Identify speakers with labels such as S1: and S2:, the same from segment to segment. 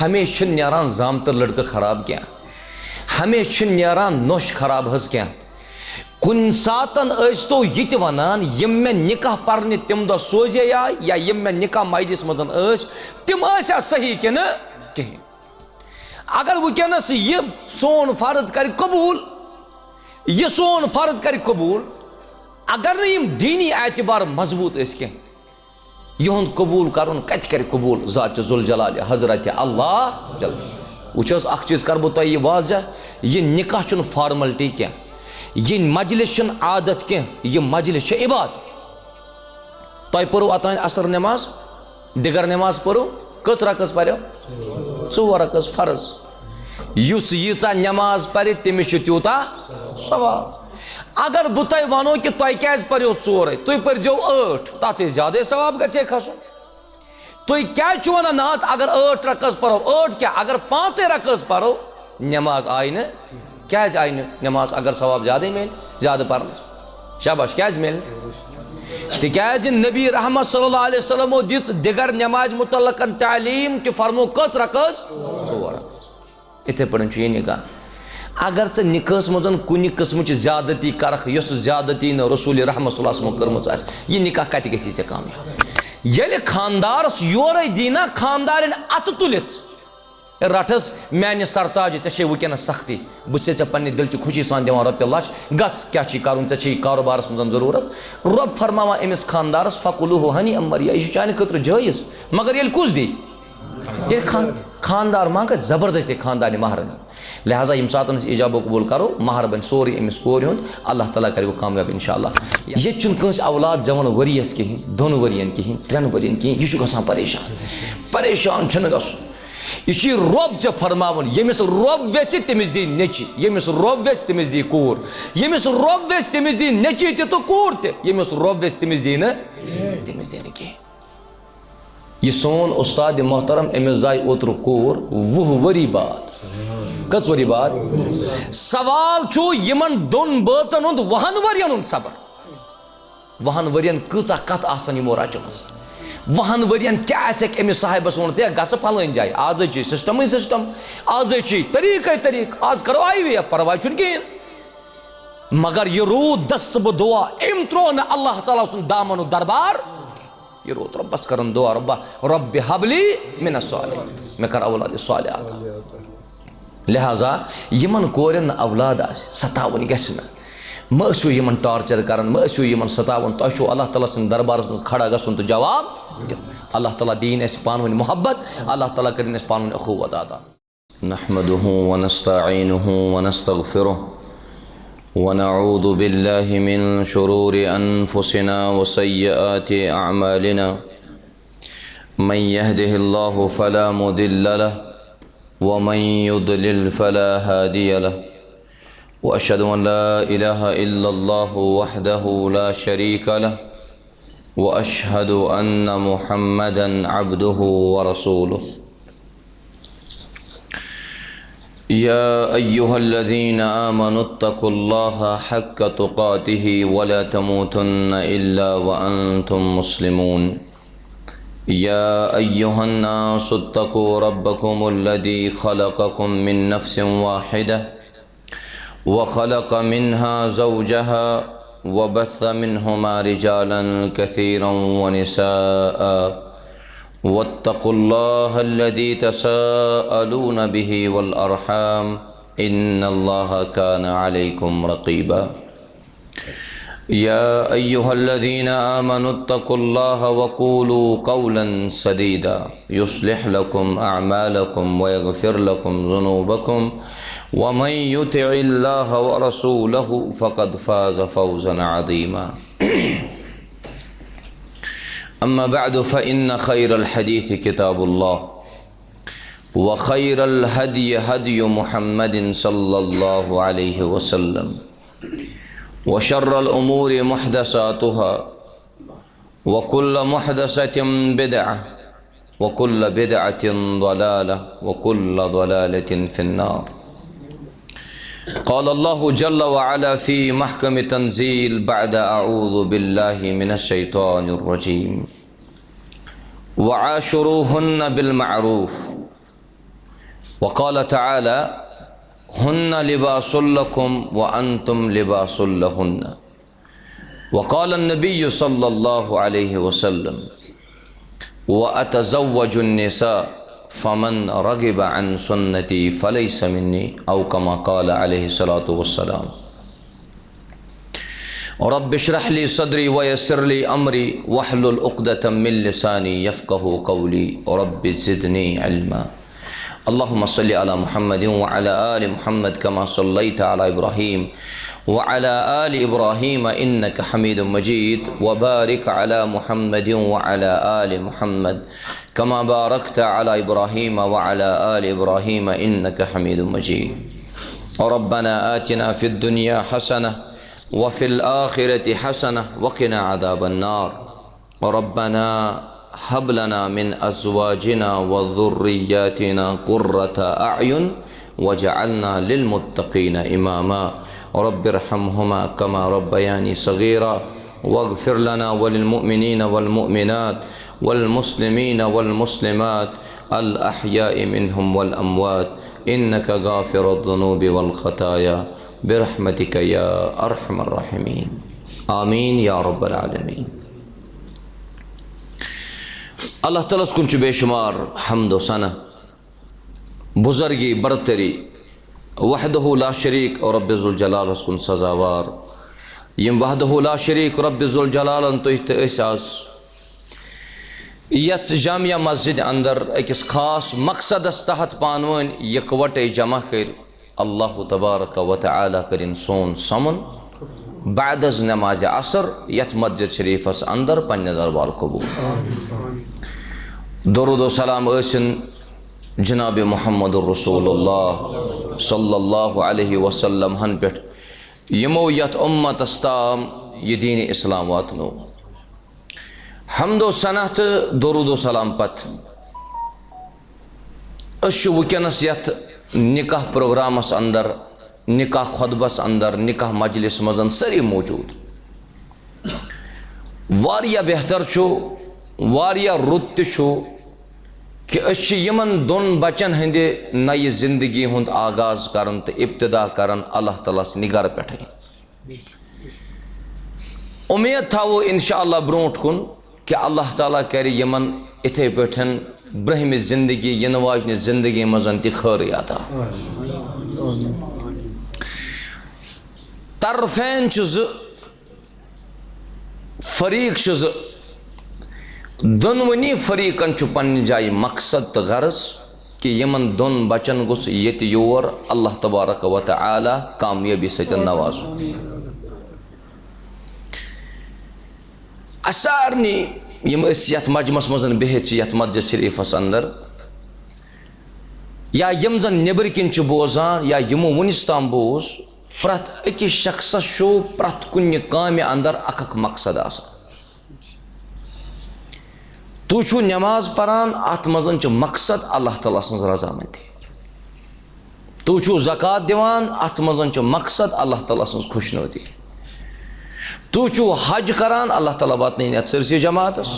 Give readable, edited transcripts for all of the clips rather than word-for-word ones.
S1: ہمیشہ نیران زامتر لڑکہ خراب کیا ہمیشہ نیران نوش خراب حس کیا کن ساتن تو یہ ونان یم میں نکاح پرنے تم دہ سوزے یا یم میں نکاح مجلس مزن تم صحیح کہ نا کہیں اگر ونکس یہ سون فرد کر قبول یہ سون فرد کر قبول اگر یم دینی اعتبار مضبوط کی یہ قبول کرن کت کر قبول ذات ذوالجلال حضرت اللہ جل وچھس اخ چیز کر بہ یہ واضح یہ نکاح چھ فارملٹی کی یہ مجلس چھ عادت کی یہ مجلس چھ عبادت تہ پرو اوتان عصر نماز دیگر نماز پرو کس رکس پرو 4 رکس فرض یس ییژا نماز پرِ تمس چھ تیوتا ثواب اگر بہ تہ ونو کہ تہ کیاز پرو 4 تُہۍ پرزیو 8 تتھ زیادہ ثواب گژھِ کھسُن تُہۍ کیاز چھو ونان نا اگر 8 رکس پرو 8 کیا اگر 5 رکس پرو نماز آئی نا کیاز آئی نا نماز اگر ثواب زیادہ مل زیادہ پرن شاباش کیاز مل تکیاز نبی رحمت صلی اللہ علیہ وسلم دِژ دیگر نماز متعلق تعلیم کہ فرمو کٔژ رکس 4 رکس اتھے پڑھن یہ نکاح اگر ژے نکاحس مزن کُنہِ قسمٕچ زیادتی کرکھ یۄس زیادتی نہٕ رسول رحمت صلی اللہ علیہ وسلم کٔرمٕژ آسہِ یہ نکاح کتہِ گژھی ژےٚ کامیاب ییٚلہِ خاندارس یورے دینا خاندارن اتھ تُلِتھ رٹس میانہِ سرتاج ژےٚ چھے ونکیٚنس سختی بہٕ چھسے ژےٚ پننہِ دلچہِ خوشی سان دِوان رۄپیہِ لچھ گژھ کیاہ چھی کرُن ژےٚ چھے کارٕبارس منٛز ضروٗرت رۄب فرماوان أمِس خاندارس فکلوٗہُ ہنی امریا یہ چھُ چانہِ خٲطرٕ جٲیز مگر ییٚلہِ کُس دی ییٚلہِ خاندار ما گژھِ زبردستی خاندارنہِ مہرنہِ لہذا یم ساتن ایجاب و قبول کرو مہر بن سوری امس کور ہند اللہ تعالیٰ کرے کامیاب انشاءاللہ یہ چھ کنس اولاد زون وریس کہین 2 ورین کہین 3 ورین کہین یہ گژھان پریشان چھن گژھن یہ رب ژے فرماون یمس رب ویژِ تمس دی نیچی یمس رب ویژِ تمس دی کور یمس رب ویژِ تمس دی نیچی تہ تو کور تہ یمس رب ویژِ تمس دی نہ کہین یہ سون استاد محترم امس زائی اوتر کور 20 ؤری بعد کٔژ ؤری بعد سوال چھُ یمن 2 بٲژن ہُنٛد 20 ؤرین ہُنٛد صبر 20 ؤرین کۭژاہ کتھ آسن یمو رچمٕژ 20 ؤرین کیاہ آسیکھ أمِس صاحبس ووٚنمُت ہے گژھ فلٲنۍ جایہِ آزے چھُ سسٹمٕے سسٹم آزے چھُ طریٖقے طریٖقہٕ آز کرو IVF پرواے چھُنہٕ کِہیٖنۍ مگر یہ روٗد دست بہٕ دعا أمۍ ترٛوو نہٕ اللہ تعالیٰ سُنٛد دامنُک دربار یہ روٗد رۄبس کرن دعا رۄبِ حبلی من الصالحین مےٚ کر اولاد صالحات لہذا یمن کورین اولاد آس ستاون گژھِ نہٕ مہ ٲسِو یمن ٹارچر کران مہ ٲسِو یمن ستاون تۄہہِ چھُو اللہ تعالیٰ سٕنٛدِ دربارس منٛز کھڑا گژھُن تہٕ جواب دیُن اللہ تعالیٰ دِیِن اَسہِ پانہٕ ؤنۍ محبت اللہ تعالیٰ کٔرِنۍ اَسہِ پانہٕ ؤنۍ اخوت عطا نحمده ونستعينه ونستغفره ونعوذ بالله من شرور انفسنا وسيئات اعمالنا من يهده الله فلا مضل له ومن يضلل فلا هادي له وأشهد أن لا إله إلا الله وحده لا شريك له وأشهد أن محمدا عبده ورسوله يا أيها الذين آمنوا اتقوا الله حق تقاته ولا تموتن إلا وأنتم مسلمون يا أيها الناس اتقوا ربكم الذي خلقكم من نفس واحدة وخلق منها زوجها وبث منهما رجالا كثيرا ونساء واتقوا الله الذي تساءلون به والأرحام إن الله كان عليكم رقيبا يا أيها الذين آمنوا اتقوا الله وقولوا قولا سديدا يصلح لكم أعمالكم ويغفر لكم ذنوبكم ومن يطع الله ورسوله فقد فاز فوزا عظيما أما بعد فإن خير الحديث كتاب الله وخير الهدي هدي محمد صلى الله عليه وسلم وشر الأمور محدثاتها وكل محدثة بدعة وكل بدعة ضلالة وكل ضلالة في النار قال الله جل وعلا في محكم تنزيل بعد أعوذ بالله من الشيطان الرجيم وعاشروهن بالمعروف وقال تعالى هن لباس لكم وأنتم لباس لهن. وقال النبي صلى الله عليه وسلم وأتزوج النساء فمن رغب عن سنتي فليس مني أو كما قال عليه الصلاة والسلام. رب اشرح لي صدري ويسر لي أمري واحلل عقدة من لساني يفقه قولي رب زدني علما. اللهم صل على محمد وعلى آل محمد كما صليت على إبراهيم وعلى آل إبراهيم إنك حميد مجيد وبارك على محمد وعلى آل محمد كما باركت على إبراهيم وعلى آل إبراهيم إنك حميد مجيد. ربنا آتنا في الدنيا حسنة وفي الآخرة حسنة وقنا عذاب النار. ربنا هب لنا من أزواجنا وذرياتنا قرة أعين وجعلنا للمتقين إماما. رب ارحمهما كما ربياني صغيرا واغفر لنا وللمؤمنين والمؤمنات والمسلمين والمسلمات الأحياء منهم والأموات إنك غافر الذنوب والخطايا برحمتك يا أرحم الراحمين. آمين يا رب العالمين. اللہ تعالیٰ کن بے شمار حمد و ثنا، بزرگی برتری، وحدہ لا شریک اور رب ذوالجلال کن سزاوار. یم وحدہ لا شریک رب ذوالجلال تھی تو آز یت جامعہ مسجد اندر اکس خاص مقصدس تحت پانوین یکوٹے جمع کر اللہ تبارک و تعالی کرن سون سمن بعد از نماز عصر یت مسجد شریفس اندر پنہ دربار قبول. درود و سلام ٲسِن جناب محمد الرسول اللہ صلی اللہ علیہ وسلم ہن پٮ۪ٹھ یمو یت امتس تام یہ دین اسلام واتنو. حمد و ثنا تہٕ درود و سلام پتہٕ أسۍ چھِ وٕنکٮ۪نس یتھ نکاح پروگرامس اندر، نکاح خطبس اندر، نکاح مجلس مزن سٲری موجود. واریاہ بہتر چھُ، واریاہ رُت تہِ چھُ کہ أسۍ چھِ یمن دۄن بچن ہٕنٛدِ نَیہِ زندگی ہُنٛد آغاز کران تہٕ ابتدا کران اللہ تعالیٰ سٕنٛدِ گرٕ پٮ۪ٹھٕے. اُمید تھاوو انشاء اللہ برونٛٹھ کُن کہ اللہ تعالیٰ کرِ یمن اِتھے پٲٹھۍ برٛونٛہمہِ زندگی یِنہٕ واجنہِ زندگی منٛز تہِ خٲرٕے عطا. طرفین چھِ زٕ، فریق چھِ زٕ، دۄنوٕنی فریقن چھُ پننہِ جایہِ مقصد تہٕ غرض کہ یمن دۄن بچن گوٚژھ ییٚتہِ یور اللہ تبارک و تعالیٰ کامیٲبی سۭتۍ نوازُن. اسہِ سارنٕے یِم أسۍ یتھ مجمس منٛز بِہِتھ چھِ یتھ مسجد شریفس اندر، یا یِم زن نیٚبرۍ کِنۍ چھِ بوزان یا یِمو وُنِس تام بوز، پرٛٮ۪تھ أکِس شخصس چھُ پرٛٮ۪تھ کُنہِ کامہِ اندر اکھ اکھ مقصد آسان. تُہۍ چھُو نٮ۪ماز پران، اتھ منٛز چھُ مقصد اللہ تعالیٰ سٕنٛز رضامندی. تُہۍ چھُو زکات دِوان، اتھ منٛز چھُ مقصد اللہ تعالیٰ سٕنٛز خۄشنودی. تُہۍ چھُو حج کران، اللہ تعالیٰ واتنٲیِن یتھ سٲرسٕے جماعتس.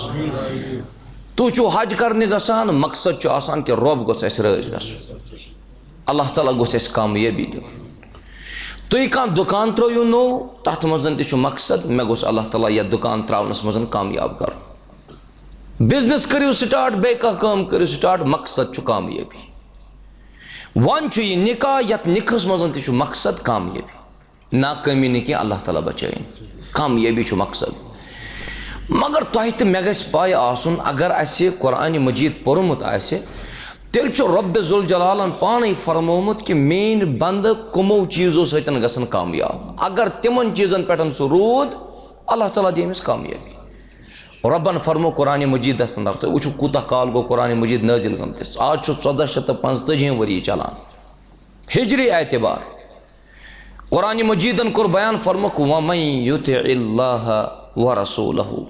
S1: تُہۍ چھُو حج کرنہِ گژھان، مقصد چھُ آسان کہ رۄب گوٚژھ اَسہِ رٲضۍ گژھُن، اللہ تعالیٰ گوٚژھ اَسہِ کامیٲبی دیُن. تُہۍ کانٛہہ دُکان ترٲیِو نوٚو، تتھ منٛز تہِ چھُ مقصد مےٚ گوٚژھ اللہ تعالیٰ یتھ دُکان تراونس منٛز کامیاب کرُن. بزنس کٔرِو سٹارٹ، بیٚیہِ کانٛہہ کٲم کٔرِو سٹارٹ، مقصد چھُ کامیٲبی. وۄنۍ چھُ یہِ نکاح، یتھ نکاحس منٛز تہِ چھُ مقصد کامیٲبی، ناکٲمی نہٕ کینٛہہ، اللہ تعالیٰ بچٲیِن، کامیٲبی چھُ مقصد. مگر تۄہہِ تہٕ مےٚ گژھِ پاے آسُن اگر اسہِ قرآنِ مجیٖد پوٚرمُت آسہِ تیٚلہِ چھُ رۄبِ ذوالجلالن پانے فرمومُت کہ میٲنۍ بندٕ کٕمو چیٖزو سۭتۍ گژھن کامیاب. اگر تِمن چیٖزن پٮ۪ٹھ سُہ روٗد اللہ تعالیٰ دِ أمِس کامیٲبی. رۄبن فرمو قرآنِ مجیٖدس اندر، تُہۍ وٕچھِو کوٗتاہ کال گوٚو قرآنِ مجیٖد نٲزِل گٔمتِس، آز چھُ 1445 ؤری چلان ہجری اعتبار. قرآنِ مجیٖدن کوٚر بیان، فرموکھ وَمَن یُطِع اللّٰہِ وَرَسوٗلَہُ،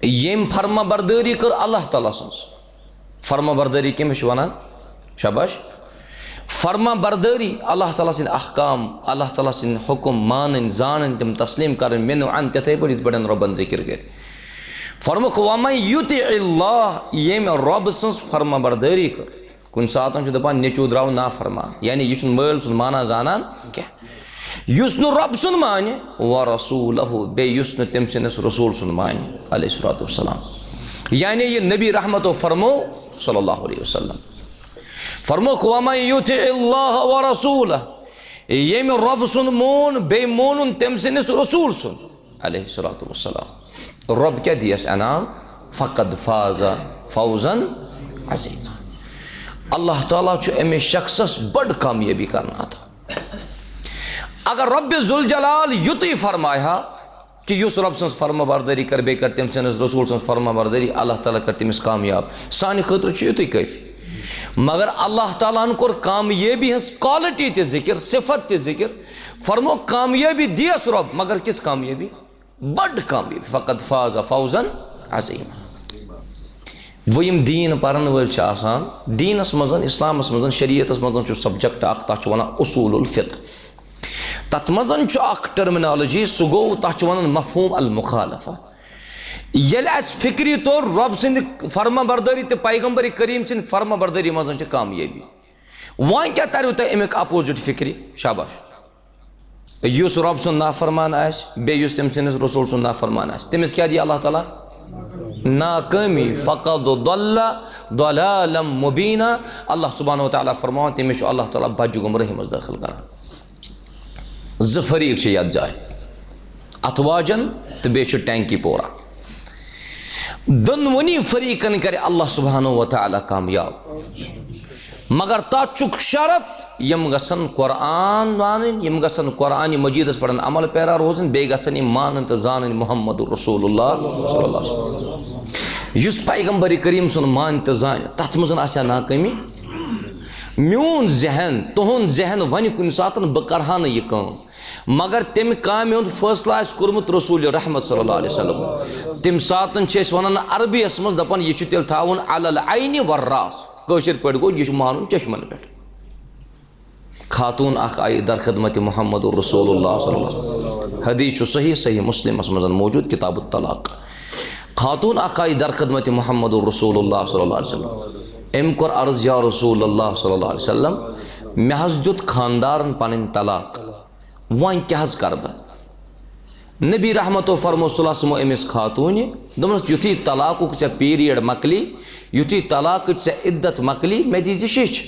S1: ییٚمۍ فرما بردٲری کٔر اللہ تعالیٰ سٕنٛز. فرما بردٲری کٔمِس چھِ وَنان؟ شاباش. فرما بردٲری اللہ تعالیٰ سٕنٛدۍ احکام، اللہ تعالیٰ سٕنٛدۍ حُکم مانٕنۍ، زانٕنۍ، تِم تسلیٖم کَرٕنۍ، مِنہٕ اَن تِتھَے پٲٹھۍ یِتھ پٲٹھۍ رۄبن ذِکر کٔرۍ. فرموکھ وَمَن یُطِع اللّٰہِ، ییٚمۍ رۄب سٕنٛز فرما بردٲری کٔر، کن ساتن چھُ دپان نیٚچوٗ درٛاو نافرمان یعنی یہِ چھُنہٕ مٲلۍ سُنٛد مانا زانان کینٛہہ یُس نہٕ رۄب سُنٛد مانہِ ورسوٗلہُ بیٚیہِ یُس نہٕ تٔمۍ سٕنٛدِس رسوٗل سُنٛد مانہِ علیہ الصلوۃ والسلام یعنی یہِ نبی رحمتو فرمو صلی اللہ علیہ وسلم فرموکھ وَمَن یُطِع اللّٰهَ وَرَسوٗلَهُ ییٚمہِ رۄب سُنٛد مون بیٚیہِ مونُن تٔمۍ سٕنٛدِس رسوٗل سُنٛد علیہ الصلوۃ والسلام رۄب کیٛاہ دِیَس انعام فقد فاز فوزا عظیما اللہ تعالیٰ چھُ أمِس شخصس بٔڑ کامیٲبی کران عطا اگر رۄبِ ذوالجلال یُتُے فرمایہِ ہا کہ یُس رۄب سٕنٛز فرما بردٲری کر بیٚیہِ کر تٔمۍ سٕنٛدِس رسوٗل سٕنٛز فرما بردٲری اللہ تعالیٰ کر تٔمِس کامیاب سانہِ خٲطرٕ چھُ یُتُے کٲفی مگر اللہ تعالیٰ ہن کوٚر کامیٲبی ہٕنٛز کالٹی تہِ ذِکر صفت تہِ ذِکر فرمو کامیٲبی دِیَس رۄب مگر کِژھ کامیٲبی بٔڑ کامیٲبی فقط فاز فوزا عظیما وۄنۍ یِم دیٖن پرن وٲلۍ چھِ آسان دیٖنس منٛز اسلامس منٛز شریعتس منٛز چھُ سبجکٹ اکھ تتھ چھِ ونان اصوٗل الفقہ تتھ منٛز چھُ اکھ ٹرمنالجی سُہ گوٚو تتھ چھِ ونان مفہوٗم المخالفہ ییٚلہِ اسہِ فکری طور رۄب سٕنٛدِ فرما بردٲری تہٕ پیغمبر کریم سٕنٛدِ فرما بردٲری منٛز چھِ کامیٲبی وۄنۍ کیٛاہ تریو تۄہہِ امیُک اپوزِٹ فکری شاباش یُس رۄب سُنٛد نافرمان آسہِ بیٚیہِ یُس تٔمۍ سٕنٛدِس رسوٗل سُنٛد نافرمان آسہِ تٔمِس کیٛاہ دی اللہ تعالیٰ ناکٲمی فقد ضل ضلالا مبینا اللہ سبحانہ وتعالیٰ فرماوان تٔمِس چھُ اللہ تعالیٰ بجہِ گمرٲہی منٛز دٲخل کران زٕ فریٖق چھِ یتھ جایہِ اتواجن تہٕ بیٚیہِ چھُ ٹینکی پورہ دۄنوٕنی فریٖقن کرِ اللہ سبحانہ وتعالیٰ کامیاب مگر تتھ چھُکھ شرط یِم گژھن قرآن مانٕنۍ یِم گژھن قرآنِ مجیٖدس پٮ۪ٹھ عمل پیرا روزٕنۍ بیٚیہِ گژھن یِم مانٕنۍ تہٕ زانٕنۍ محمد رسول اللہ صلی اللہ علیہ وسلم یُس پیغمبر کریم سُنٛد مانہِ تہٕ زانہِ تتھ منٛز آسہِ ہا ناکٲمی میون ذہن تُہُنٛد ذہن ونہِ کُنہِ ساتہٕ بہٕ کرٕ ہا نہٕ یہِ کٲم مگر تمہِ کامہِ ہُنٛد فٲصلہٕ آسہِ کوٚرمُت رسوٗلِ رحمت صلی اللہ علیہ وسلم تمہِ ساتہٕ چھِ أسۍ ونان عربیَس منٛز دپان یہِ چھُ تیٚلہِ تھاوُن علی العینِ والراس کٲشِر پٲٹھۍ گوٚو یہِ چھُ مانُن چشمن پٮ۪ٹھ خاتوٗن اکھ آیہِ در خدمتِ محمد رسول اللہ صلی اللہ علیہ وسلم حدیث چھُ صحیح مسلمس منٛز موجوٗد کتاب الطلاق خاتوٗن اکھ آیہِ در خدمتِ محمد رسول اللہ صلی اللہ علیہ وسلم أمۍ کوٚر عرض یا رسول اللہ صلی اللہ علیہ وسلم مےٚ حظ دیُت خانٛدارن پنٕنۍ طلاق وۄنۍ کیٛاہ حظ کرٕ بہٕ نبی رحمتو فرمو صلی اللہ علیہ وسلم أمِس خاتوٗنہِ دوٚپنس یُتھُے طلاقُک ژےٚ پیٖریڈ مۄکلی یُتھُے طلاقٕچ ژےٚ عدت مۄکلی مےٚ دیٖزِ شیٚچھ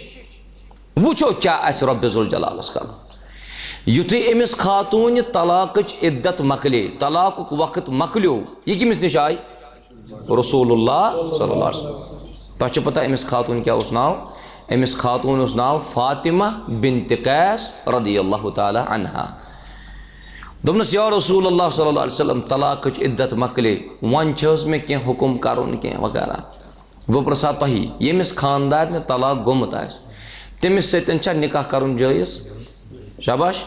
S1: وٕچھو کیٛاہ آسہِ رۄبِ ذوالجلالس کرُن یُتھُے أمِس خاتوٗنہِ طلاقٕچ عدت مۄکلے طلاقُک وقت مۄکلیو یہِ کٔمِس نِش آیہِ رسول اللہ صلی اللہ علیہ وسلم تۄہہِ چھو پتہ أمِس خاتوٗن کیٛاہ اوس ناو أمِس خاتوٗن اوس ناو فاطمہ بنت قیس رضی اللہ تعالیٰ عنہا دوٚپنس یا رسول اللہ صلی اللہ علیہ وسلم طلاقٕچ عدت مۄکلے وۄنۍ چھِ حظ مےٚ کینٛہہ حُکم کرُن کینٛہہ وغیرہ بہٕ پرژھا تۄہی ییٚمِس خانٛدارنہِ طلاق گوٚمُت آسہِ تٔمِس سۭتۍ چھا نکاح کرُن جٲیز شاباش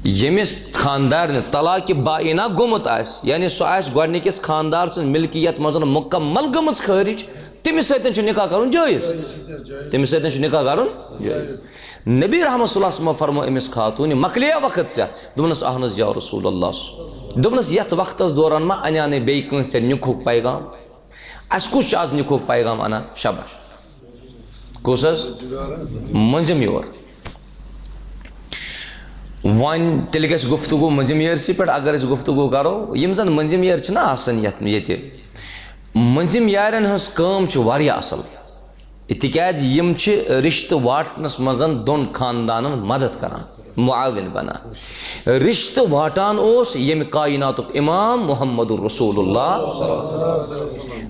S1: ییٚمِس خانٛدارنہِ طلاقہِ باینہ گوٚمُت آسہِ یعنی سُہ آسہِ گۄڈنِکِس خانٛدار سٕنٛز ملکیت منٛز مُکمل گٔمٕژ خٲرج تٔمِس سۭتۍ چھُ نکاح کرُن جٲیز تٔمِس سۭتۍ چھُ نکاح کرُن جٲیز نبی رحمت صلی اللہ علیہ وسلم فرمو أمِس خاتوٗنہِ مۄکلیا وقت ژےٚ دوٚپنس اہن حظ یا رسول اللہ دوٚپنس یتھ وقتس دوران ما اَنیا نہٕ بیٚیہِ کٲنٛسہِ ژےٚ نِکہُک پیغام اَسہِ کُس چھُ آز نِکہُک پیغام انان شاباش کُس حظ مٔنٛزِم یور وۄنۍ تیٚلہِ گژھِ گفتگوٗ مٔنٛزِم یٲرسٕے پٮ۪ٹھ اگر أسۍ گفتگوٗ کرو یِم زن مٔنٛزِم یٲرۍ چھِنہ آسان ییٚتہِ مٔنٛزِم یارٮ۪ن ہٕنٛز کٲم چھِ واریاہ اصل تِکیٛازِ یِم چھِ رشتہٕ واٹنس منٛز دۄن خانٛدانن مدد کران معاوِن بنان رشتہٕ واٹان اوس ییٚمہِ کایناتُک امام محمد رسول اللہ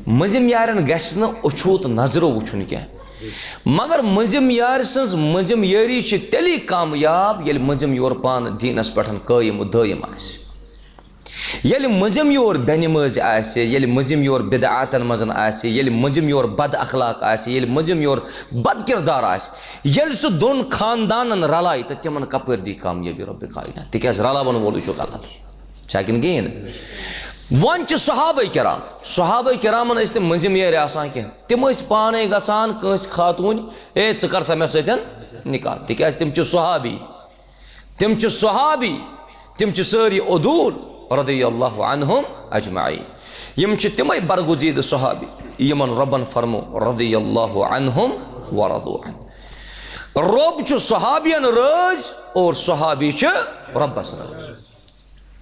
S1: مٔنٛزِم یارٮ۪ن گژھِ نہٕ أچھوٗت نظرو وٕچھُن کینٛہہ مگر مٔنٛزِم یارِ سٕنٛز مٔنٛزِم یٲری چھِ تیٚلی کامیاب ییٚلہِ مٔنٛزِم یور پانہٕ دیٖنس پٮ۪ٹھ قٲیِم و دٲیِم آسہِ ییٚلہِ مٔنٛزِم یور بے نمٲزۍ آسہِ ییٚلہِ مٔنٛزِم یور بدعاتن منٛز آسہِ ییٚلہِ مٔنٛزِم یور بد اخلاق آسہِ ییٚلہِ مٔنٛزِم یور بد کردار آسہِ ییٚلہِ سُہ دۄن خانٛدانن رلایہِ تہٕ تِمن کپٲرۍ دی کامیٲبی رۄبِ کاینات تِکیٛازِ رلاون وولٕے چھُ غلط چھا کِنہٕ کِہیٖنۍ نہٕ وۄنۍ چھِ صحابہ کرامن ٲسۍ تِم مٔنٛزِم یٲرۍ آسان کینٛہہ تِم ٲسۍ پانے گژھان کٲنٛسہِ خاتوٗنۍ اے ژٕ کر سا مےٚ سۭتۍ نکاح تِکیٛازِ تِم چھِ صحابی تِم چھِ سٲری عدوٗل رضی اللہ عنہم اجمعین یِم چھِ تِمے برگزیٖدٕ صحابی یِمن رۄبن فرمو رضی اللہ عنہم ورضوا عنه. رب چھُ صحابین رٲضۍ اور صحابی چھِ رۄبس رٲضۍ.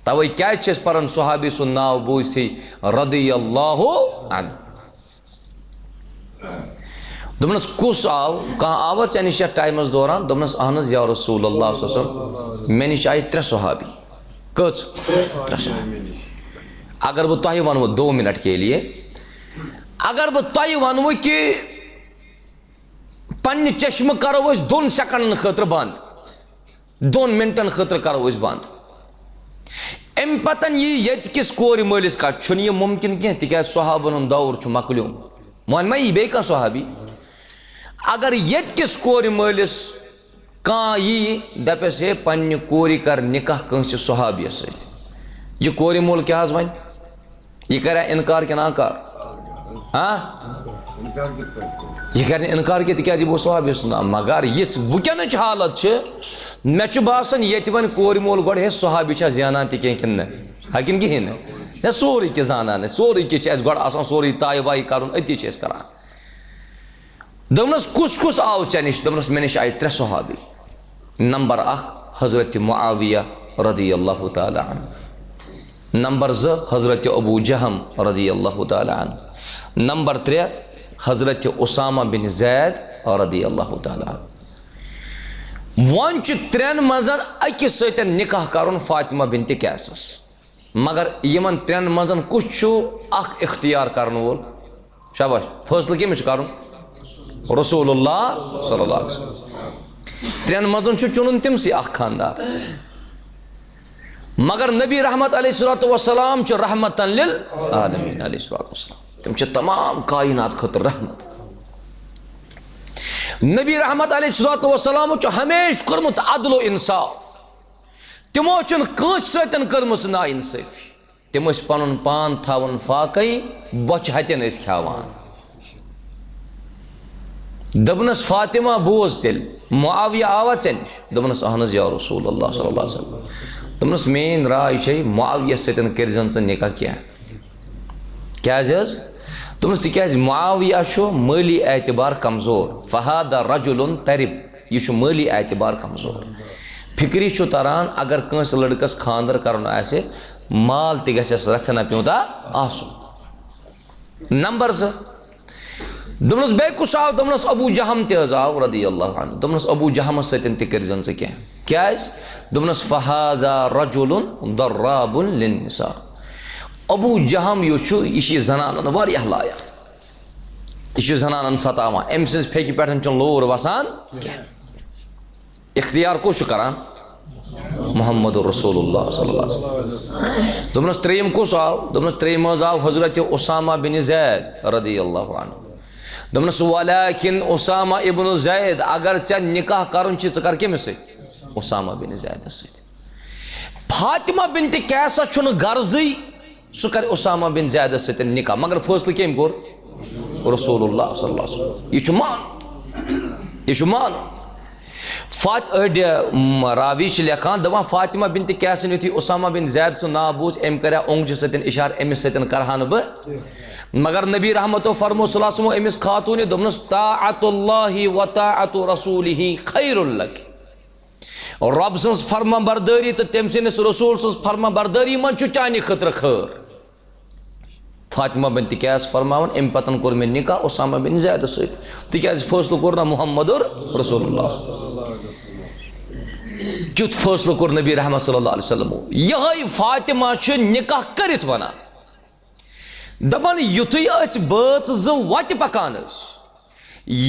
S1: توے کیٛازِ چھِ أسۍ پران صحابی سُنٛد ناو بوٗزتھٕے رضی اللہ عنہ. دوٚپنس کُس آو؟ کانٛہہ آوا ژےٚ نِش یتھ ٹایمس دوران؟ دوٚپنس اہن حظ یا رسول اللہ صلی اللہ علیہ وسلم مےٚ نِش آیہِ 3 صحابی. کٔژ؟ 3 صحابی. اگر بہٕ تۄہہِ ونہو 2 منٹ کے لیے، اگر بہٕ تۄہہِ ونہو کہِ پننہِ چشمہٕ کرو أسۍ 2 سیکنڈن خٲطرٕ بنٛد، 2 منٹن خٲطرٕ کرو أسۍ بنٛد، امہِ پتن یی ییٚتہِ کِس کورِ مٲلِس کتھ، چھُنہٕ یہِ مُمکِن کینٛہہ تِکیٛازِ صحابن ہُنٛد دور چھُ مۄکلیومُت. وۄنۍ ما یی بیٚیہِ کانٛہہ صحابی؟ اگر ییٚتہِ کِس کورِ مٲلِس کانٛہہ یی دپٮ۪س ہے پننہِ کورِ کر نکاح کٲنٛسہِ صحابیس سۭتۍ، یہِ کورِ مول کیٛاہ حظ وَنہِ؟ یہِ کریا انکار کِنہٕ آکار؟ یہِ کرِ نہٕ انکار کینٛہہ تِکیٛازِ یہِ گوٚو صحابی سُنٛد ناو. مگر یِژھ وٕنکٮ۪نٕچ حالت چھِ مےٚ چھُ باسان ییٚتہِ وۄنۍ کورِ مول گۄڈٕ ہے صحابی چھا زینان تہِ کینٛہہ کِنہٕ نہ، ہا کِنہٕ کِہیٖنۍ نہٕ، سورُے کینٛہہ زانان أسۍ، سورُے کینٛہہ چھِ اَسہِ گۄڈٕ آسان سورُے تایہِ وایہِ کرُن، أتی چھِ أسۍ کران. دوٚپنس کُس کُس آو ژےٚ نِش؟ دوٚپنس مےٚ نِش آیہِ 3 صحابی. نمبر 1 حضرت معاویہ رضی اللہ تعالیٰ عنہ. نمبر 2 حضرت ابو جہم رضی اللہ تعالیٰ عنہ. نمبر 3 حضرت اسامہ بن زید رضی اللہ تعالیٰ عنہ. وۄنۍ چھُ 3 منٛز أکِس سۭتۍ نکاح کرُن فاطمہ بنتِ قیسس، مگر یِمن 3 منٛز کُس چھُ اکھ اختیار کرن وول؟ شاباش، فٲصلہٕ کٔمِس چھُ کرُن؟ رسول اللہ صلی اللہ علیہ وسلم. 3 منٛز چھُ چُنُن تٔمسٕے اکھ خاندار. مگر نبی رحمت علیہ الصلوۃ والسلام چھُ رحمتن للعالمین علیہ الصلوۃ والسلام، تِم چھِ تمام کائنات خٲطرٕ رحمت. نبی رحمت علیہ الصلوۃ والسلام چھُ ہمیشہ کوٚرمُت عدل و انصاف، تِمو چھُنہٕ کٲنٛسہِ سۭتۍ کٔرمٕژ نا انصٲفی. تِم ٲسۍ پنُن پان تھاوان فاقے، بۄچھِ ہتٮ۪ن ٲسۍ کھٮ۪وان. دوٚپنس فاطمہ بوز تیٚلہِ معاویہ آوا ژےٚ نِش؟ دوٚپنس اہن حظ یا رسول اللہ صلی اللہ علیہ وسلم. دوٚپنس میٲنۍ راے چھے معاویہ سۭتۍ کٔرزن ژٕ نکاح. کیٛازِ حظ؟ دوٚپنس تِکیٛازِ معاویہ چھُ مٲلی اعتبار کمزور، فہادہ رجُلن ترب، یہِ چھُ مٲلی اعتبار کمزور. فکری چھُ تران اگر کٲنٛسہِ لڑکس خانٛدر کرُن آسہِ مال تہِ گژھٮ۪س رژھنا پیوٗنٛتاہ آسُن. نمبر 2 دوٚپنس بیٚیہِ کُس آو؟ دوٚپنس ابو جہم تہِ حظ آو رضی اللہ عنہ. دوٚپنس ابو جہمس سۭتۍ تہِ کٔرزن ژٕ کینٛہہ. کیٛازِ؟ دوٚپنس فہذا رجُلن ضراب للنساء. ابو جہم یُس چھُ یہِ چھُ زنانن واریاہ لایان، یہِ چھُ زنانن ستاوان، أمۍ سٕنٛزِ پھیٚکہِ پٮ۪ٹھ چھُنہٕ لوٗر وسان کینٛہہ. اختیار کُس چھُ کران؟ محمد رسول اللہ صلی اللہ علیہ وسلم. دوٚپنس 3 کُس آو؟ دوٚپنس 3 حظ آو حضرت اسامہ بن زید رضی اللہ عنہ. دوٚپنس ولیکن اسامہ ابن زید، اگر ژےٚ نکاح کرُن چھُ ژٕ کر کٔمِس سۭتۍ؟ اسامہ بن زیدس سۭتۍ. فاطمہ بنتِ قیسس چھُنہٕ غرضٕے سُہ کرِ اسامہ بن زیدس سۭتۍ نکاح، مگر فٲصلہٕ کٔمۍ کوٚر؟ رسول اللہ صلی اللہ علیہ وسلم. یہِ چھُ مان، یہِ چھُ مان. أڑۍ راوی چھِ لیکھان دپان فاطمہ بنتِ قیسن یُتھُے اسامہ بن زید سُنٛد ناو بوٗز أمۍ کریا اونٛگجہِ سۭتۍ اِشارٕ أمِس سۭتۍ کرہا نہٕ بہٕ. مگر نبی رحمتو فرمو صلی اللہ علیہ وسلم أمِس خاتوٗنہِ، دوٚپنس طاعۃ اللہ و طاعۃ رسولہ خیر لک. رۄب سٕنٛز فرما بردٲری تہٕ تٔمۍ سٕنٛدِس رسوٗل سٕنٛز فرما بردٲری منٛز چھُ چانہِ خٲطرٕ خٲر. فاطمہ بنتِ قیس فرماوان امہِ پتن کوٚر مےٚ نکاح اسامہ بن زیدس سۭتۍ، تِکیٛازِ فٲصلہٕ کوٚر نا محمد رسول اللہ. کیُتھ فٲصلہٕ کوٚر نبی رحمت صلی اللہ علیہ وسلمو. یِہے فاطمہ چھِ نکاح کٔرِتھ ونان، دپان یُتھُے أسۍ بٲژ 2 وتہِ پکان ٲسۍ،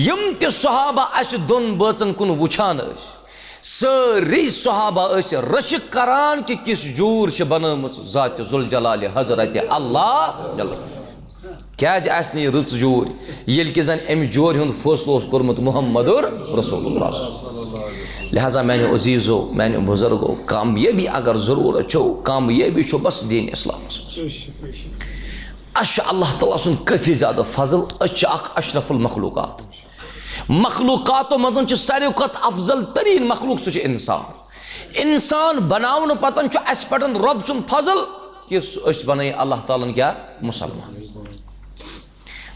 S1: یِم تہِ صحابہ اسہِ 2 بٲژن کُن وٕچھان ٲسۍ، سٲری صحابہ ٲسۍ رشک کران کہِ کِس جوٗر چھِ بنٲومٕژ ذاتِ ذوالجلالِ حضرت اللہ. کیٛازِ آسہِ نہٕ یہِ رٕژ جوٗرۍ ییٚلہِ کہِ زن امہِ جورِ ہُنٛد فٲصلہٕ اوس کوٚرمُت محمد رسول اللہ. لہٰذا میانیو عزیٖزو، میانیو بُزرگو، کامیٲبی اگر ضروٗرت چھو، کامیٲبی چھو بس دیٖن اسلامس منٛز. اَسہِ چھُ اللہ تعالیٰ سُنٛد کٲفی زیادٕ فضل، أسۍ چھِ اکھ اشرف المخلوقات. مخلوقاتو منٛز چھُ ساروی کھۄتہٕ افضل تریٖن مخلوق، سُہ چھُ انسان. انسان بناونہٕ پتہٕ چھُ اَسہِ پٮ۪ٹھ رۄب سُنٛد فضل کہِ أسۍ بنٲیِن اللہ تعالیٰ ہن کیٛاہ؟ مُسلمان.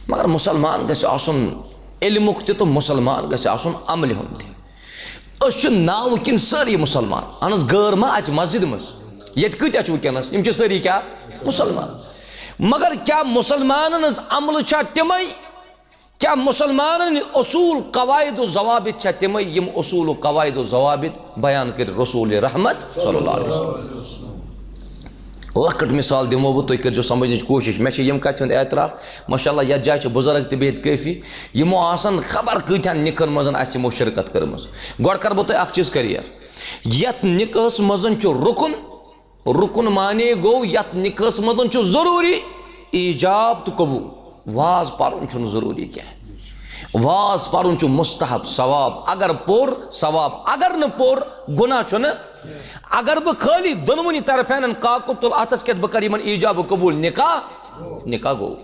S1: مگر مُسلمان گژھِ آسُن علمک تہ تو مسلمان گژھِ آسُن عملہِ ہُنٛد تہِ أسۍ چھِ ناوٕ کِنۍ سٲری مسلمان اہن حظ غٲر ما اَژِ مسجد منٛز ییٚتہِ کۭتیاہ چھِ وٕنکٮ۪نَس یِم چھِ سٲری کیٛاہ مسلمان مگر کیٛاہ مسلمانن ہٕنٛز عملہٕ چھا تِمے کیٛاہ مسلمانن اصوٗل قواعد و ضوابط چھا تِمے یِم اصوٗل و قواعد و ضوابط بیان کٔرۍ رسول رحمت صلی اللہ علیہ وسلم لۄکٕٹ مثال دِمو بہٕ تُہۍ کٔرۍزیو سمجھنٕچ کوٗشِش مےٚ چھِ ییٚمہِ کَتھِ ہُنٛد اعتراف ماشاء اللہ یَتھ جایہِ چھِ بُزرگ تہِ بِہِتھ کٲفی یِمو آسان خبر کۭتیاہ نِکَن منٛز آسہِ یِمو شِرکت کٔرمٕژ گۄڈٕ کَرٕ بہٕ تۄہہِ اَکھ چیٖز کٔلیر یَتھ نِکاحس منٛز چھُ رُکُن مانے گوٚو یَتھ نِکاحس منٛز چھُ ضروٗری ایٖجاب تہٕ قبوٗل واز پَرُن چھُنہٕ ضروٗری کینٛہہ واز پَرُن چھُ مُستحب ثواب اگر پوٚر ثواب اگر نہٕ پوٚر گۄناہ چھُنہٕ اگر بہٕ خٲلی دۄنوٕنی طرفینن کاکُد تُل اَتھس کٮ۪تھ بہٕ کَرٕ یِمن ایٖجاب و قبوٗل نِکاح گوٚو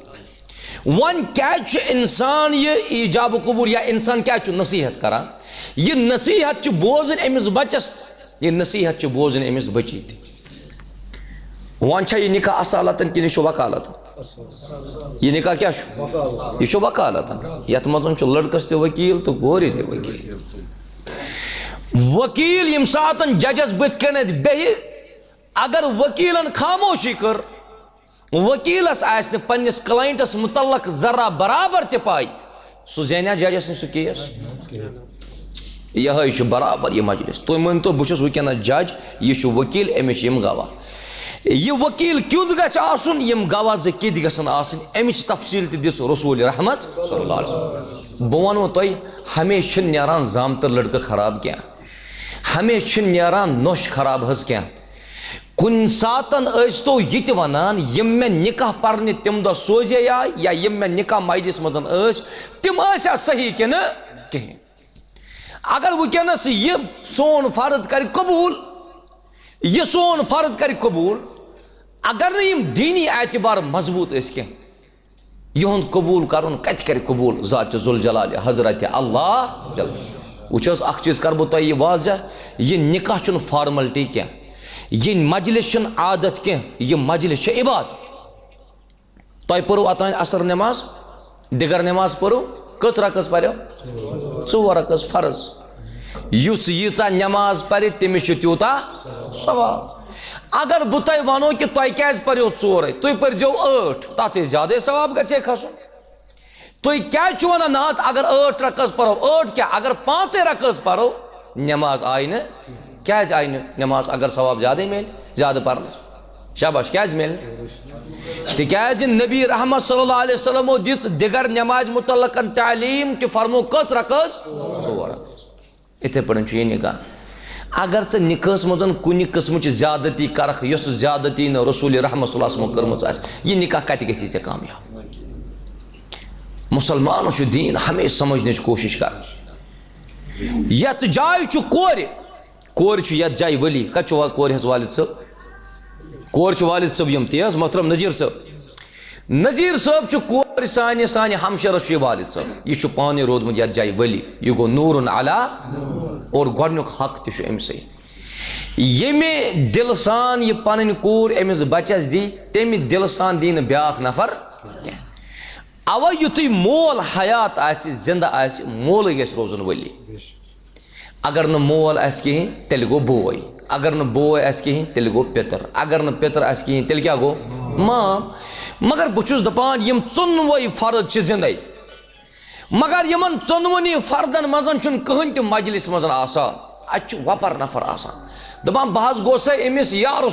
S1: وۄنۍ کیٛازِ چھُ اِنسان یہِ ایٖجاب و قبوٗل یا اِنسان کیٛازِ چھُ نصیحت کران یہِ نصیحت چھِ بوزٕنۍ أمِس بچس یہِ نصیحت چھِ بوزٕنۍ أمِس بچی تہِ وۄنۍ چھا یہِ نِکاح اصالتن کِنہٕ یہِ چھُ وکالت یہِ نِکاح کیٛاہ چھُ یہِ چھُ وکالتن یتھ منٛز چھُ لڑکس تہِ ؤکیٖل تہٕ کورِ تہِ ؤکیٖل ؤکیٖل ییٚمہِ ساتہٕ ججس بٕتھِ کَنٮ۪تھ بیٚہہِ اگر ؤکیٖلن خاموشی کٔر ؤکیٖلس آسہِ نہٕ پننِس کلاینٹس مُتعلق ذرا برابر تہِ پاے سُہ زینیا ججس نِش سُہ کیس یِہوٚے چھُ برابر یہِ مجلس تُہۍ مٲنتو بہٕ چھُس وٕنکٮ۪نس جج یہِ چھُ ؤکیٖل أمِس چھِ یِم گواہ یہِ ؤکیٖل کیُتھ گژھِ آسُن یِم گواہ زٕ کِتھ گژھن آسٕنۍ اَمِچ تفصیٖل تہِ دِژ رسول رحمت صلی اللہ علیہ وسلم بہٕ وَنو تۄہہِ ہمیشہِ چھِنہٕ نیران زامتٕر لڑکہٕ خراب کینٛہہ ہمیشہِ چھِنہٕ نیران نۄش خراب حظ کینٛہہ کُنہِ ساتہٕ ٲسۍ تو یہِ تہِ وَنان یِم مےٚ نِکاح پرنہِ تَمہِ دۄہ سوزے آے یا یِم مےٚ نِکاح مجلِس منٛز ٲسۍ تِم ٲسیا صحیح کِنہٕ کِہیٖنۍ اگر وٕنکٮ۪نس یہِ سون فرد کرِ قبوٗل یہِ سون فرد کرِ قبوٗل اگر نہٕ یِم دیٖنی اعتبار مضبوٗط ٲسۍ کینٛہہ یِہُنٛد قبوٗل کرُن کتہِ کرِ قبوٗل ذاتِ ذوالجلالہِ حضرتِ اللہ وٕچھ حظ اکھ چیٖز کرٕ بہٕ تۄہہِ یہِ واضح یہِ نِکاح چھُنہٕ فارملٹی کینٛہہ یہِ مجلس چھُنہٕ عادت کینٛہہ یہِ مجلس چھِ عبادت تۄہہِ پٔرو اوٚتانۍ عصر نٮ۪ماز دِگر نٮ۪ماز پٔرو کٔژ رکٲژ پریو 4 رکٲژ فرض یُس ییٖژاہ نٮ۪ماز پرِ تٔمِس چھُ تیوٗتاہ ثواب اگر بہٕ تۄہہِ وَنو کہِ تۄہہِ کیٛازِ پریو 4 تُہۍ پٔرزیو 8 تتھ ہے زیادَے ثواب گژھِ ہے کھسُن تُہۍ کیٛازِ چھِو وَنان نہ حظ اگر 8 رکٲژ پرو 8 کیٛاہ اگر 5 رکٲژ پرو نٮ۪ماز آیہِ نہٕ کیٛازِ آیہِ نہٕ نٮ۪ماز اگر ثواب زیادَے میلہِ زیادٕ پرنس شاباش کیٛازِ میلہِ نہٕ تِکیٛازِ نبی رحمت صلی اللہ علیہ وسلمو دِژ دِگر نٮ۪مازِ مُتعلق تعلیٖم کہِ فرمو کٔژ رکٲژ 4 رکٲژ یِتھَے پٲٹھۍ چھُ یہِ نِکاح اگر ژٕ نِکاحس منٛز کُنہِ قٕسمٕچ زیادتی کرکھ یۄس زیادتی نہٕ رسول رحمت صلی اللہ علیہ وسلمو کٔرمٕژ آسہِ یہِ نِکاح کتہِ گژھی ژےٚ کامیاب مُسلمانو چھُ دیٖن ہمیشہِ سمجھنٕچ کوٗشش کرٕنۍ یتھ جایہِ چھُ کورِ چھُ یتھ جایہِ ؤلی کتہِ چھُ کورِ ہٕنٛز والد صٲب کورِ چھُ والد صٲب یِم تی حظ محترم نذیٖر صٲب چھُ کورِ سانہِ ہمشیرس چھُ یہِ والد صٲب یہِ چھُ پانے روٗدمُت یتھ جایہِ ؤلی یہِ گوٚو نوٗرُن علا اور گۄڈنیُک حق تہِ چھُ أمسٕے ییٚمہِ دِلہٕ سان یہِ پنٕنۍ کوٗر أمِس بچس دی تمہِ دِلہٕ سان دی نہٕ بیٛاکھ نفر کینٛہہ اَوَے یُتھُے مول حیات آسہِ زِندٕ آسہِ مولٕے گژھِ روزُن ؤلی اگر نہٕ مول آسہِ کِہیٖنۍ تیٚلہِ گوٚو بوے اگر نہٕ بوے آسہِ کِہیٖنۍ تیٚلہِ گوٚو پِتٕر اگر نہٕ پِتٕر آسہِ کِہیٖنۍ تیٚلہِ کیٛاہ گوٚو مام مگر بہٕ چھُس دپان یِم ژۄنوَے فرد چھِ زِندَے مگر یِمن ژۄنوٕنی فردن منٛز چھُنہٕ کٕہٕنۍ تہِ مجلس منٛز آسان اَتہِ چھُ وۄپر نفر آسان دپان بہٕ حظ گوٚسَے أمِس یارٕ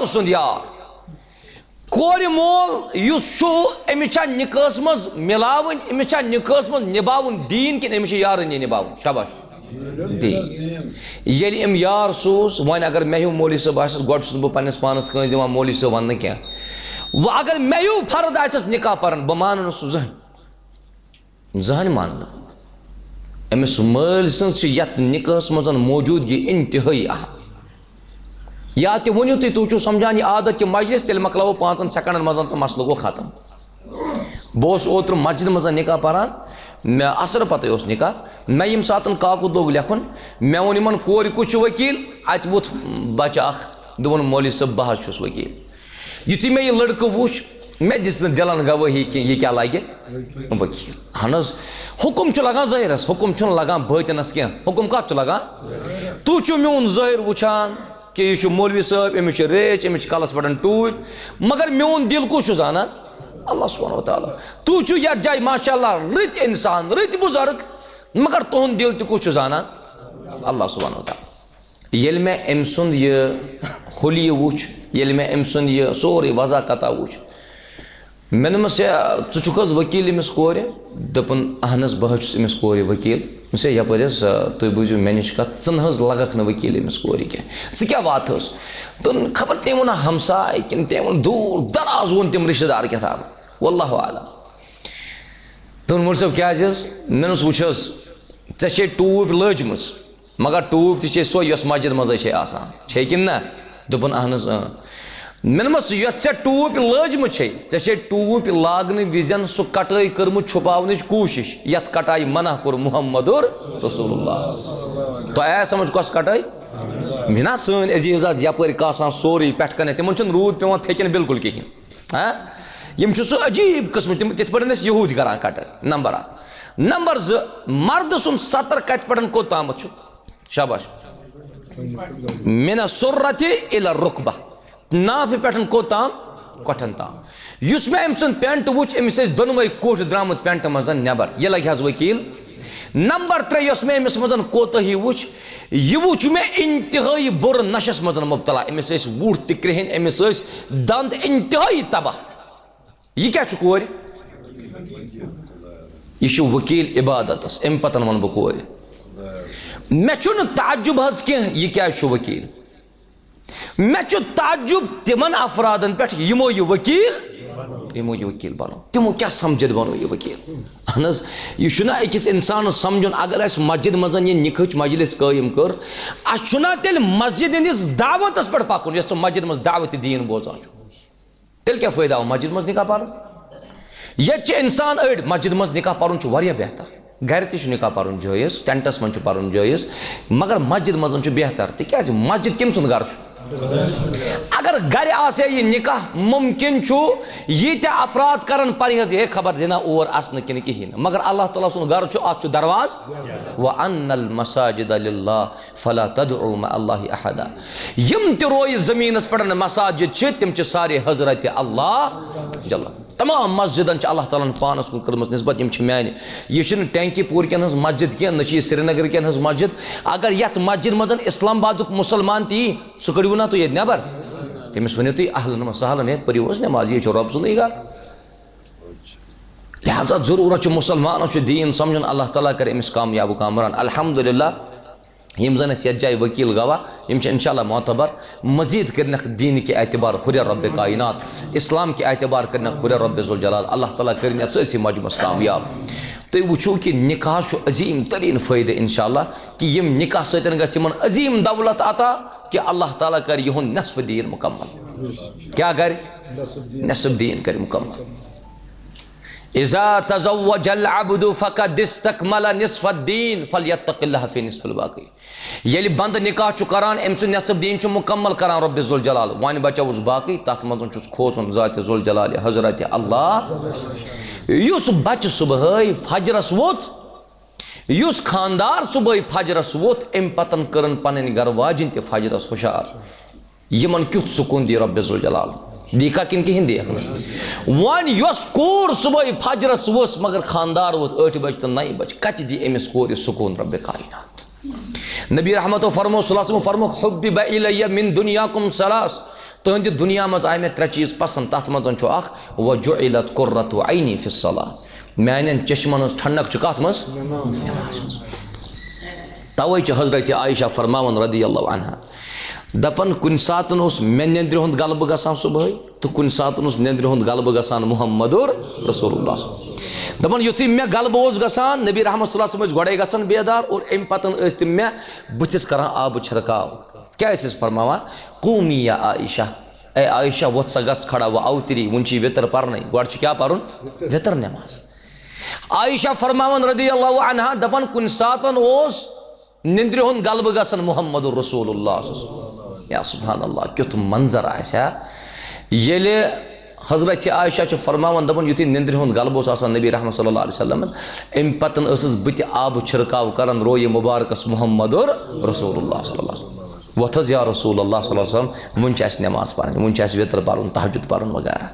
S1: سُنٛد یار کورِ مول یُس چھُ أمِس چھا نِکاحس منٛز مِلاوٕنۍ أمِس چھا نِکاحس منٛز نِباوُن دیٖن کِنہٕ أمِس چھِ یارٲنی نِباوُن شاباش دیٖن ییٚلہِ أمۍ یار سوٗز وۄنۍ اگر مےٚ ہیوٗ مولوی صٲب آسٮ۪س گۄڈٕ چھُس نہٕ بہٕ پننِس پانس کٲنٛسہِ دِوان مولوی صٲب وننہٕ کینٛہہ وۄنۍ اگر مےٚ ہیوٗ فرد آسٮ۪س نِکاح پران بہٕ مانہٕ نہٕ سُہ زٕہٕنۍ مانہٕ نہٕ أمِس مٲلۍ سٕنٛز چھِ یتھ نِکاحس منٛز موجوٗدگی انتہٲیی اہم یا تہِ ؤنِو تُہۍ چھُو سمجھان یہِ عادت چھِ مجلس تیٚلہِ مۄکلاوو 5 سٮ۪کنڈن منٛز تہٕ مسلہٕ گوٚو ختم بہٕ اوسُس اوترٕ مسجِد منٛز نِکاح پران مےٚ عصرٕ پتے اوس نِکاح مےٚ ییٚمہِ ساتہٕ کاکُد لوگ لیکھُن مےٚ ووٚن یِمن کورِ کُس چھُ ؤکیٖل اَتہِ ووٚتھ بچہٕ اکھ دوٚپُن مولوی صٲب بہٕ حظ چھُس ؤکیٖل یُتھُے مےٚ یہِ لڑکہٕ وُچھ میں دس دلن گواہی کہ یہ کیا لگے وکیل اہن حظ حکم لگان ظٲہِرس حکم چھُنہٕ لگان بٲطِنس کینٛہہ حکم کتھ چھُ لگان تُہۍ چھُو میون ظٲہِر وٕچھان کہ یہ مولوی صٲب أمِس چھِ ریچ أمِس چھِ کلس پٮ۪ٹھ ٹوٗپۍ مگر میون دل کُس چھُ زانان اللہ سبحانہ وتعالیٰ تُہۍ چھُو یتھ جایہِ ماشاء اللہ رٕتۍ انسان رٕتۍ بُزرگ مگر تُہُنٛد دل تہِ کُس چھُ زانان اللہ سبحانہ وتعالیٰ ییٚلہِ مےٚ أمۍ سُنٛد یہِ حُلیہِ وُچھ ییٚلہِ مےٚ أمۍ سُنٛد یہِ سورُے وضاقتا وُچھ مےٚ دوٚپمَس ہے ژٕ چھُکھ حظ ؤکیٖل أمِس کورِ دوٚپُن اہن حظ بہٕ حظ چھُس أمِس کورِ ؤکیٖل مےٚ ہے یپٲرۍ حظ تُہۍ بوٗزِو مےٚ نِش کتھ ژٕ نہ حظ لگکھ نہٕ ؤکیٖل أمِس کورِ کینٛہہ ژٕ کیٛاہ واتہٕ حظ دوٚپُن خبر تٔمۍ ووٚنا ہمساے کِنہٕ تٔمۍ ووٚن دوٗر دراز ووٚن تٔمۍ رِشتہٕ دار کیٛاہ تام واللہ عالم دوٚپُن مولوی صٲب کیٛازِ حظ مےٚ دوٚپُس وٕچھ حظ ژےٚ چھے ٹوٗپۍ لٲجمٕژ مگر ٹوٗپۍ تہِ چھے سۄے یۄس مسجد منٛزٕے چھے آسان چھے کِنہٕ نہ دوٚپُن اہن حظ مےٚ دوٚپمَس یۄس ژےٚ ٹوٗپۍ لٲجمٕژ چھے ژےٚ چھے ٹوٗپۍ لاگنہٕ وِزٮ۪ن سُہ کٹٲے کٔرمٕژ چھُپاونٕچ کوٗشِش یتھ کٹایہِ منع کوٚر محمدُر رسول اللہ تۄہہِ آیا سمجھ کۄس کٹٲے یِم چھِنہ سٲنۍ عزیٖز آز یپٲرۍ کاسان سورُے پٮ۪ٹھٕ کَنٮ۪تھ تِمن چھُنہٕ روٗد پٮ۪وان پھیٚکِنۍ بالکل کِہیٖنۍ یِم چھِ سُہ عجیٖب قٕسمٕچ تِم تِتھ پٲٹھۍ ٲسۍ یہوٗدۍ کران کٹٲے نمبر اکھ نمبر زٕ مردٕ سُنٛد سطر کتہِ پٮ۪ٹھ کوٚت تامَتھ چھُ شاباش مِنَ السُرَّةِ إِلَى الرُّكبَةِ نافہِ پٮ۪ٹھ کوٚت تام کۄٹھٮ۪ن تام یُس مےٚ أمۍ سُنٛد پٮ۪نٛٹ وُچھ أمِس ٲسۍ دۄنوَے کوٚٹھ درٛامٕتۍ پٮ۪نٛٹہٕ منٛز نٮ۪بر یہِ لگہِ حظ ؤکیٖل نمبر 3 یۄس مےٚ أمِس منٛز کوتٲہی وُچھ یہِ وُچھ مےٚ اِنتہٲیی بُرٕ نشس منٛز مُبتلا أمِس ٲسۍ وُٹھ تہِ کرٛہِنۍ أمِس ٲسۍ دنٛد اِنتہٲیی تباہ یہِ کیٛاہ چھُ کورِ یہِ چھُ ؤکیٖل عبادتس اَمہِ پتہٕ ونہٕ بہٕ کورِ مےٚ چھُنہٕ تعجُب حظ کینٛہہ یہِ کیٛازِ چھُ ؤکیٖل مےٚ چھُ تعجُب تِمن افرادن پٮ۪ٹھ یِمو یہِ ؤکیٖل بنو تِمو کیٛاہ سمجھِتھ بنو یہِ ؤکیٖل اہن حظ یہِ چھُنہ أکِس انسانس سمجھُن اگر اسہِ مسجد منٛز یہِ نِکہٕچ مجلس قٲیِم کٔر اسہِ چھُنہ تیٚلہِ مسجد ہٕنٛدِس دعوتس پٮ۪ٹھ پکُن یۄس ژٕ مسجد منٛز دعوتِ دیٖن بوزان چھُ تیٚلہِ کیٛاہ فٲیدٕ آو مسجد منٛز نکاح پرُن ییٚتہِ چھِ انسان أڑۍ مسجد منٛز نکاح پرُن چھُ واریاہ بہتر گرِ تہِ چھُ نکاح پرُن جٲیز ٹینٹس منٛز چھُ پرُن جٲیز مگر مسجد منٛز چھُ بہتر تِکیٛازِ مسجد کٔمۍ سُنٛد گرٕ چھُ اگر گرِ آسہِ ہے یہِ نکاح مُمکِن چھُ ییٖتیاہ افراد کرن پرہیز ہے خبر دِنا اور اژنہٕ کِنہٕ کِہیٖنۍ نہٕ مگر اللہ تعالیٰ سُنٛد گرٕ چھُ اتھ چھُ درواز وَأَنَّ الْمَسَاجِدَ لِلَّهِ فَلَا تَدْعُوا مَعَ اللہِ أَحَدًا یِم تہِ رویہِ زٔمیٖنس پٮ۪ٹھ مساجد چھِ تِم چھِ سارے حضرتِ اللہ جل تمام مسجدن چھِ اللہ تعالیٰ ہن پانس کُن کٔرمٕژ نسبت یِم چھِ میانہِ یہِ چھُنہٕ ٹینکی پوٗر کٮ۪ن ہٕنٛز مسجد کینٛہہ نہ چھِ یہِ سرینگر کٮ۪ن ہٕنٛز مسجد اگر یتھ مسجد منٛز اسلام آبادُک مُسلمان تہِ یی سُہ کٔڑِو نا تُہۍ ییٚتہِ نٮ۪بر تٔمِس ؤنِو تُہۍ اہلن و سہلن ہے پٔرِو حظ نٮ۪ماز یہِ چھُ رۄب سُنٛدٕے گرٕ لہٰذا ضروٗرت چھُ مُسلمانس چھُ دیٖن سمجھُن اللہ تعالیٰ کرِ أمِس کامیاب و کامران الحمدُاللہ یِم زن اَسہِ یتھ جایہِ ؤکیٖل گواہ یِم چھِ انشاء اللہ معتبر مزیٖد کٔرنکھ دیٖنہِ کہِ اعتبار ہُریر رۄبِ کاینات اسلام کہِ اعتبار کٔرنکھ ہُریر رۄبِ ذوالجلال اللہ تعالیٰ کٔرِنۍ یتھ سٲرسٕے مجمس کامیاب تُہۍ وٕچھِو کہِ نکاحس چھُ عظیٖم تریٖن فٲیدٕ انشاء اللہ کہِ یِم نکاح سۭتۍ گژھِ یِمن عظیٖم دولت عطا کہِ اللہ تعالیٰ کرِ یِہُنٛد نٮ۪صفہٕ دیٖن مُکمل کیٛاہ کرِ نٮ۪صف دیٖن کرِ مُکمل اِذا تزوج العبد فقد استكمل نصف الدين فليتق الله في نصف الباقي ییٚلہِ بنٛدٕ نکاح چھُ کران أمۍ سُنٛد نٮ۪صف دیٖن چھُ مُکمل کران رۄبِ ذوالجلال وۄنۍ بچوُس باقٕے تتھ منٛز چھُس کھوژُن ذاتِ ذوالجلالہِ حضرتِ اللہ یُس بچہِ صبحٲے فجرس ووٚتھ یُس خاندار صبحٲے فجرس ووٚتھ أمۍ پتن کٔرٕن پنٕنۍ گرٕ واجِنۍ تہِ فجرس ہُشار یِمن کیُتھ سکوٗن دی رۄبِ ذوالجلال دیٖکھا کِنہٕ کِہیٖنۍ دیکھ نہٕ وۄنۍ یۄس کوٗر صبحٲے فجرس ؤژھ مگر خاندار ووت 8 بجہِ تہٕ 9 بجہِ کتہِ دی أمِس کورِ سکوٗن رۄبِ کاینات نبی رحمتو فرمو صلی اللہ علیہ وسلم فرموکھ حُبِّبَ اِلَیَّ مِن دُنیاکُم ثلاث تُہنٛدِ دُنیا منٛز آیہِ مےٚ 3 چیٖز پسنٛد تتھ منٛز چھُ اکھ وَجُعِلَتْ قُرَّةُ عَینِی فِی الصَّلَاةِ میانٮ۪ن چشمن ہٕنٛز ٹھنڈک چھِ کتھ منٛز نٮ۪مازِ منٛز توے چھِ حضرتِ عایشہ فرماوان رضی اللہ عنہا دپان کُنہِ ساتہٕ اوس مےٚ نیٚنٛدرِ ہُنٛد غلبہٕ گژھان صبحٲے تہٕ کُنہِ ساتہٕ اوس نیٚنٛدرِ ہُنٛد غلبہٕ گژھان محمدُر رسول اللہ دپان یُتھُے مےٚ غلبہٕ اوس گژھان نبی رحمت صلی اللہ علیہ وسلم ٲسۍ گۄڈے گژھان بیدار اور اَمہِ پتہٕ ٲسۍ تِم مےٚ بٕتھِس کران آبہٕ چھِرکاو کیٛاہ ٲسۍ فرماوان قومی یا عایشہ اے عایشہ وۄتھ سا گژھ کھڑا وۄنۍ اوتری وُنہِ چھِ وِتٕر پرنٕے گۄڈٕ چھُ کیٛاہ پرُن وِتٕر نٮ۪ماز عایشہ فرماوان رضی اللہ عنہا دپان کُنہِ ساتہٕ اوس نیٚنٛدرِ ہُنٛد غلبہٕ گژھان محمدُر رسول اللہ یا سبحان اللہ کیُتھ منظر آسہِ ہا ییٚلہِ حضرت عائشہ چھ فرماون دپن یُتھُے نندرِ ہُنٛد غلبہٕ اوس آسان نبی رحمت صلی اللہ علیہ وسلم امہِ پتہٕ ٲسٕس بہٕ تہِ آبہٕ چھِرکاو کران رویہِ مُبارکس محمد رسول اللہ صلی اللہ علیہ وسلم وۄتھ حظ یا رسول اللہ صلی اللہ علیہ وسلم وُنہِ چھِ اَسہِ نٮ۪ماز پرٕنۍ وُنہِ چھِ اَسہِ وِتر پرُن تہجد پرُن وغیرہ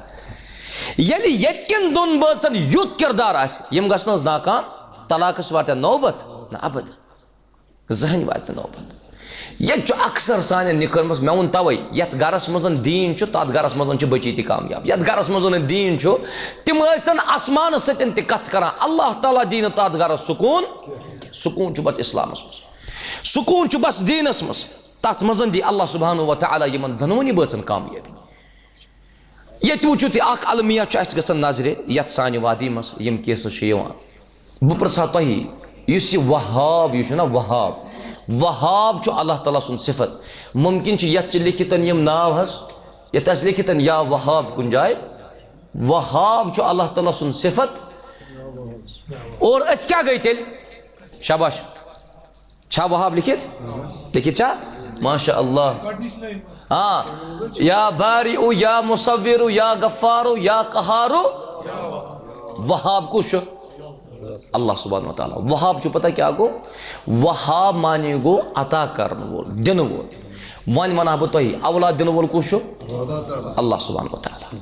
S1: ییٚلہِ ییٚتہِ کٮ۪ن دۄن بٲژن یُتھ کِردار آسہِ یِم گژھن حظ ناکام طلاقس واتن نوبت نہ ابد زٕہٕنۍ واتہِ نہٕ نوبت ییٚتہِ چھُ اکثر سانٮ۪ن نِکن منٛز مےٚ ووٚن تَوَے یَتھ گرس منٛز دیٖن چھُ تَتھ گرس منٛز چھِ بٔچی تہِ کامیاب یَتھ گرس منٛز نہٕ دیٖن چھُ تِم ٲسۍتن آسمانس سۭتۍ تہِ کتھ کران اللہ تعالیٰ دی نہٕ تَتھ گرس سکوٗن سکوٗن چھُ بس اسلامس منٛز سکوٗن چھُ بس دیٖنس منٛز تتھ منٛز دی اللہ سبحانہ وتعالیٰ یِمن دۄنوٕنی بٲژن کامیٲبی ییٚتہِ وٕچھِو تُہۍ اکھ المیہ چھُ اَسہِ گژھان نظرِ یتھ سانہِ وادی منٛز یِم کیسز چھِ یِوان بہٕ پرژھہا تۄہی یُس یہِ وہاب یہِ چھُنہ وہاب وہاب چھُ اللہ تعالیٰ سُنٛد صفت مُمکِن چھُ یتھ چھِ لیکھِتن یِم ناو حظ یتھ آسہِ لیکھِتن یا وہاب کُنہِ جایہِ وہاب چھُ اللہ تعالیٰ سُنٛد صفت اور أسۍ کیٛاہ گٔے تیٚلہِ شاباش چھا وہاب لیکھِتھ لیکھِتھ چھا ماشاء اللہ ہاں یا باریُ یا مُصوِرُ یا غفارُ یا قہارُ وہاب کُس چھُ اللہ سبحانہ وتعالیٰ وہاب چھُ پتہ کیٛاہ گوٚو وہاب معنی گوٚو عطا کرن وول دِنہٕ وول وۄنۍ ونہٕ ہا بہٕ تۄہہِ اولاد دِنہٕ وول کُس چھُ اللہ سبحانہ وتعالیٰ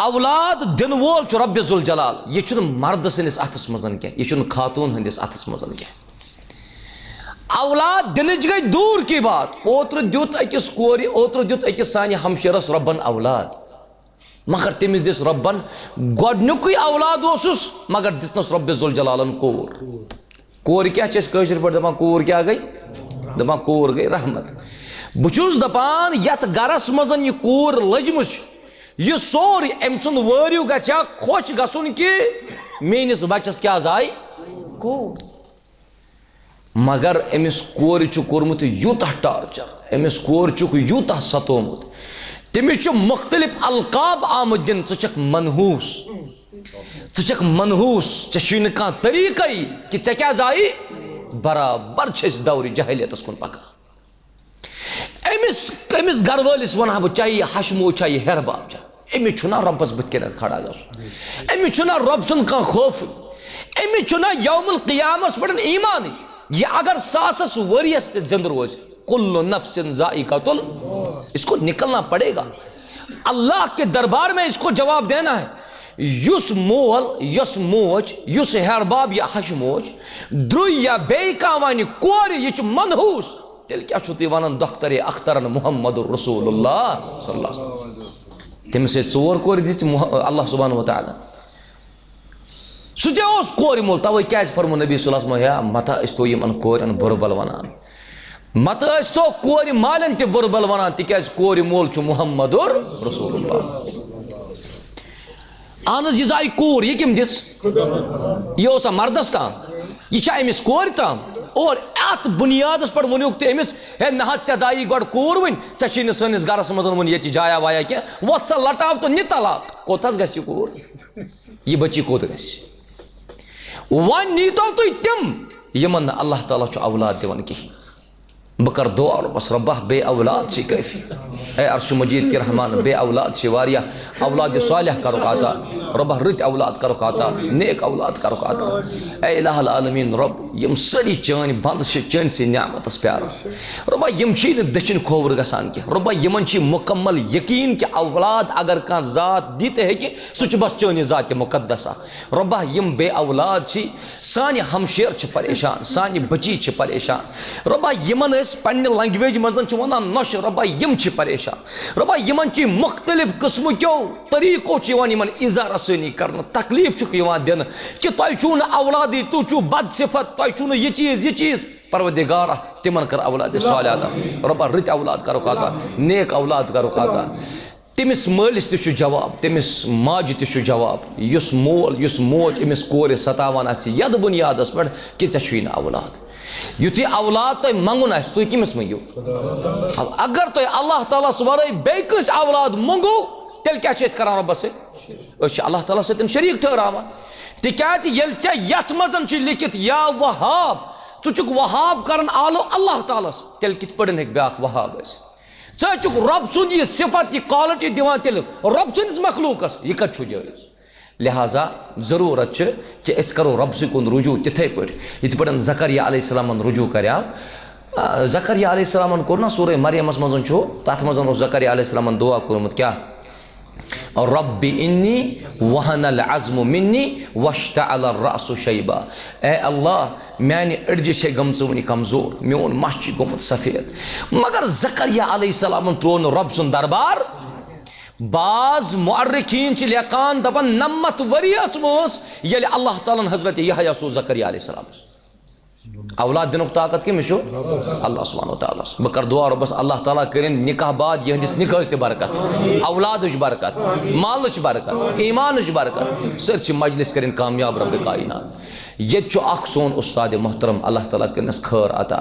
S1: اولاد دِنہٕ وول چھُ رۄبِ ذوالجلال یہِ چھُنہٕ مردٕ سٕنٛدِس اتھس منٛز کینٛہہ یہِ چھُنہٕ خاتوٗن ہٕنٛدِس اتھس منٛز کینٛہہ اولاد دِنٕچ گٔے دوٗر کی بات اوترٕ دیُت أکِس کورِ اوترٕ دیُت أکِس سانہِ ہمشیرس رۄبن اولاد مگر تٔمِس دِژ رۄبن گۄڈنیُکُے اولاد اوسُس مگر دِژنس رۄبِ ذوالجلالن کوٗر کورِ کیٛاہ چھِ أسۍ کٲشِر پٲٹھۍ دپان کوٗر کیٛاہ گٔے دپان کوٗر گٔے رحمت بہٕ چھُس دپان یتھ گرس منٛز یہِ کوٗر لٔجمٕژ چھِ یہِ سورُے أمۍ سُنٛد وٲرِو گژھِ ہا خۄش گژھُن کہِ میٲنِس بچس کیٛاہ زاے کوٗر مگر أمِس کورِ چھُ کوٚرمُت یوٗتاہ ٹارچر أمِس کورِ چھُکھ یوٗتاہ ستومُت تٔمِس چھُ مختلف القاب آمٕتۍ دِنہٕ ژٕ چھکھ منحوٗس ژٕ چھکھ منحوٗس ژےٚ چھُے نہٕ کانٛہہ طریٖقے کہِ ژےٚ کیٛاہ زایی برابر چھِ أسۍ دورِ جہلیتس کُن پکان أمِس گرٕ وٲلِس ونہٕ ہا بہٕ چاہے یہِ ہشمو چاہے یہِ ہیرباب چھا أمِس چھُنہ رۄبس بٕتھِ کَنٮ۪تھ کھڑا گژھُن أمِس چھُنہ رۄب سُنٛد کانٛہہ خوفٕے أمِس چھُنہ یومُ القیامس پٮ۪ٹھ ایٖمانٕے یہ اگر ساسس ؤریس تہِ زندٕ روزِ کُلُّ نفسٍ ذائقۃ الموت اس کو نکلنا پڑے گا اللہ کے دربار میں اس کو جواب دینا ہے یُس مول یۄس موج یُس ہیرباب یا ہشموج درٛوے یا بیٚیہِ کانٛہہ وَنہِ کورِ یہِ چھُ منحوٗس تیٚلہِ کیٛاہ چھُو تُہۍ وَنان دۄخترے اخترن محمد رسول اللہ صلی اللہ علیہ وسلم تٔمِس ٲسۍ ژور کورِ دِژٕ اللہ سبحانہ وتعالیٰ سُہ تہِ اوس کورِ مول تَوَے کیٛازِ فرمو نبی صلی اللہ علیہ وسلم یا متہ ٲسۍ تو یِمن کورٮ۪ن بُرٕ بل ونان متہٕ ٲسۍ تو کورِ مالٮ۪ن تہِ بُرٕ بل ونان تِکیٛازِ کورِ مول چھُ محمد رسول اللہ اہن حظ یہِ زاے کوٗر یہِ کٔمۍ دِژ یہِ اوسا مردس تام یہِ چھا أمِس کورِ تام اور اتھ بُنیادس پٮ۪ٹھ ؤنِوُکھ تُہۍ أمِس ہے نہ حظ ژےٚ زایی گۄڈٕ کوٗر وٕنۍ ژےٚ چھُے نہٕ سٲنِس گرس منٛز وٕنہِ ییٚتہِ جایا وایا کینٛہہ وۄتھ سا لٹاو تہٕ نہِ طلاق کوٚت حظ گژھِ یہِ کوٗر یہِ بٔچی کوٚت گژھِ وۄنۍ نیٖتو تُہۍ تِم یِمن نہٕ اللہ تعالیٰ چھُ اولاد دِوان کِہیٖنۍ بہٕ کر دُعا رۄبس رۄبا بے اولاد چھِ کٲفی اے عرشِ مجیٖد کہِ رحمان بے اولاد چھِ واریاہ اولادِ صالح کرُکھ عطا رۄبا رٕتۍ اولاد کرُکھ عطا نیک اولاد کرُکھ عطا اے الہ العالمیٖن رۄب یِم سٲری چٲنۍ بنٛد چھِ چٲنۍسٕے نعمتس پیاران رۄبا یِم چھی نہٕ دٔچھِنۍ کھووُر گژھان کینٛہہ رۄبا یِمن چھِ مُکمل یقیٖن کہِ اولاد اگر کانٛہہ ذات دِ تہِ ہیٚکہِ سُہ چھُ بس چٲنہِ ذاتہِ مُقدسہ رۄبا یِم بے اولاد چھِ سانہِ ہمشیر چھِ پریشان سانہِ بچی چھِ پریشان رۄبا یِمن أسۍ پننہِ لنگویج منٛز چھِ ونان نۄشہِ رۄبا یِم چھِ پریشان رۄبا یِمن چھِ مختلف قٕسمٕکیو طریٖقو چھِ یِوان یِمن ایٖزا رسٲنی کرنہٕ تکلیٖف چھُکھ یِوان دِنہٕ کہِ تۄہہِ چھُو نہٕ اولادٕے تُہۍ چھُو بد صفت تۄہہِ چھُو نہٕ یہِ چیٖز پروردگارا تِمن کر اولادِ صالح عطا رۄبا رٕتۍ اولاد کرُکھ عطا نیک اولاد کرُکھ عطا تٔمِس مٲلِس تہِ چھُ جواب تٔمِس ماجہِ تہِ چھُ جواب یُس مول یُس موج أمِس کورِ ستاوان آسہِ یتھ بُنیادس پٮ۪ٹھ کہِ ژےٚ چھُے نہٕ اولاد یُتھُے اولاد تۄہہِ منٛگُن آسہِ تُہۍ کٔمِس مٔنٛگِو اگر تۄہہِ اللہ تعالیٰ ہس ورٲے بیٚیہِ کٲنٛسہِ اولاد منٛگو تیٚلہِ کیٛاہ چھِ أسۍ کران رۄبس سۭتۍ أسۍ چھِ اللہ تعالیٰ سۭتۍ شریٖک ٹھٔہراوان تِکیٛازِ ییٚلہِ ژےٚ یتھ منٛز چھُ لیکھِتھ یا وہاب ژٕ چھُکھ وہاب کران آلو اللہ تعالیٰ ہس تیٚلہِ کِتھ پٲٹھۍ ہیٚکہِ بیٛاکھ وہاب ٲسِتھ ٹھیک رب سند یہ صفت یہ کوالٹی دِوان تیل رب سندس مخلوقس یہ کت چھُ جٲیِز لہذا ضرورت چھِ کہ أسۍ کرو رب سٕنٛدۍ کُن رجوع تِتھے پٲٹھۍ یِتھ پٲٹھۍ زکریا علیہ السلامن رجوع کریو زکریا علیہ السلامن کوٚر نا سورہ مریمس منٛز چھُ تتھ منٛز اوس زکریا علیہ السلامن دعا کوٚرمُت کیاہ رب انی وہن العظم منی واشتعل الرأس شیبا اے اللہ میانہ أڈجہِ چھے گٔمژٕ وٕنہِ کمزور میون مَس چھُ گوٚمُت سفید مگر زکریا علیہ السلامن ترٛوو نہٕ رب سُنٛد دربار بعض مؤرخین چھِ لیکھان دپان 90 ؤریَس منٛز ییٚلہِ اللہ تعالیٰ ہن حضرت یحیٰ سوٗز زکریا علیہ السلامس اولاد دنُک طاقت کٔمِس چھُ اللہ سبحانہ وتعالیٰ بہٕ کرٕ دعا رۄبس اللہ تعالیٰ کٔرِنۍ نکاح بعد یِہنٛدِس نکاحس تہِ برکت اولادٕچ برکت مالٕچ برکت ایمانٕچ برکت سٲرسٕے مجلس کٔرِنۍ کامیاب رب کائنات ییٚتہِ چھُ اکھ سون اُستادِ محترم اللہ تعالیٰ کٔرنس خٲر عطا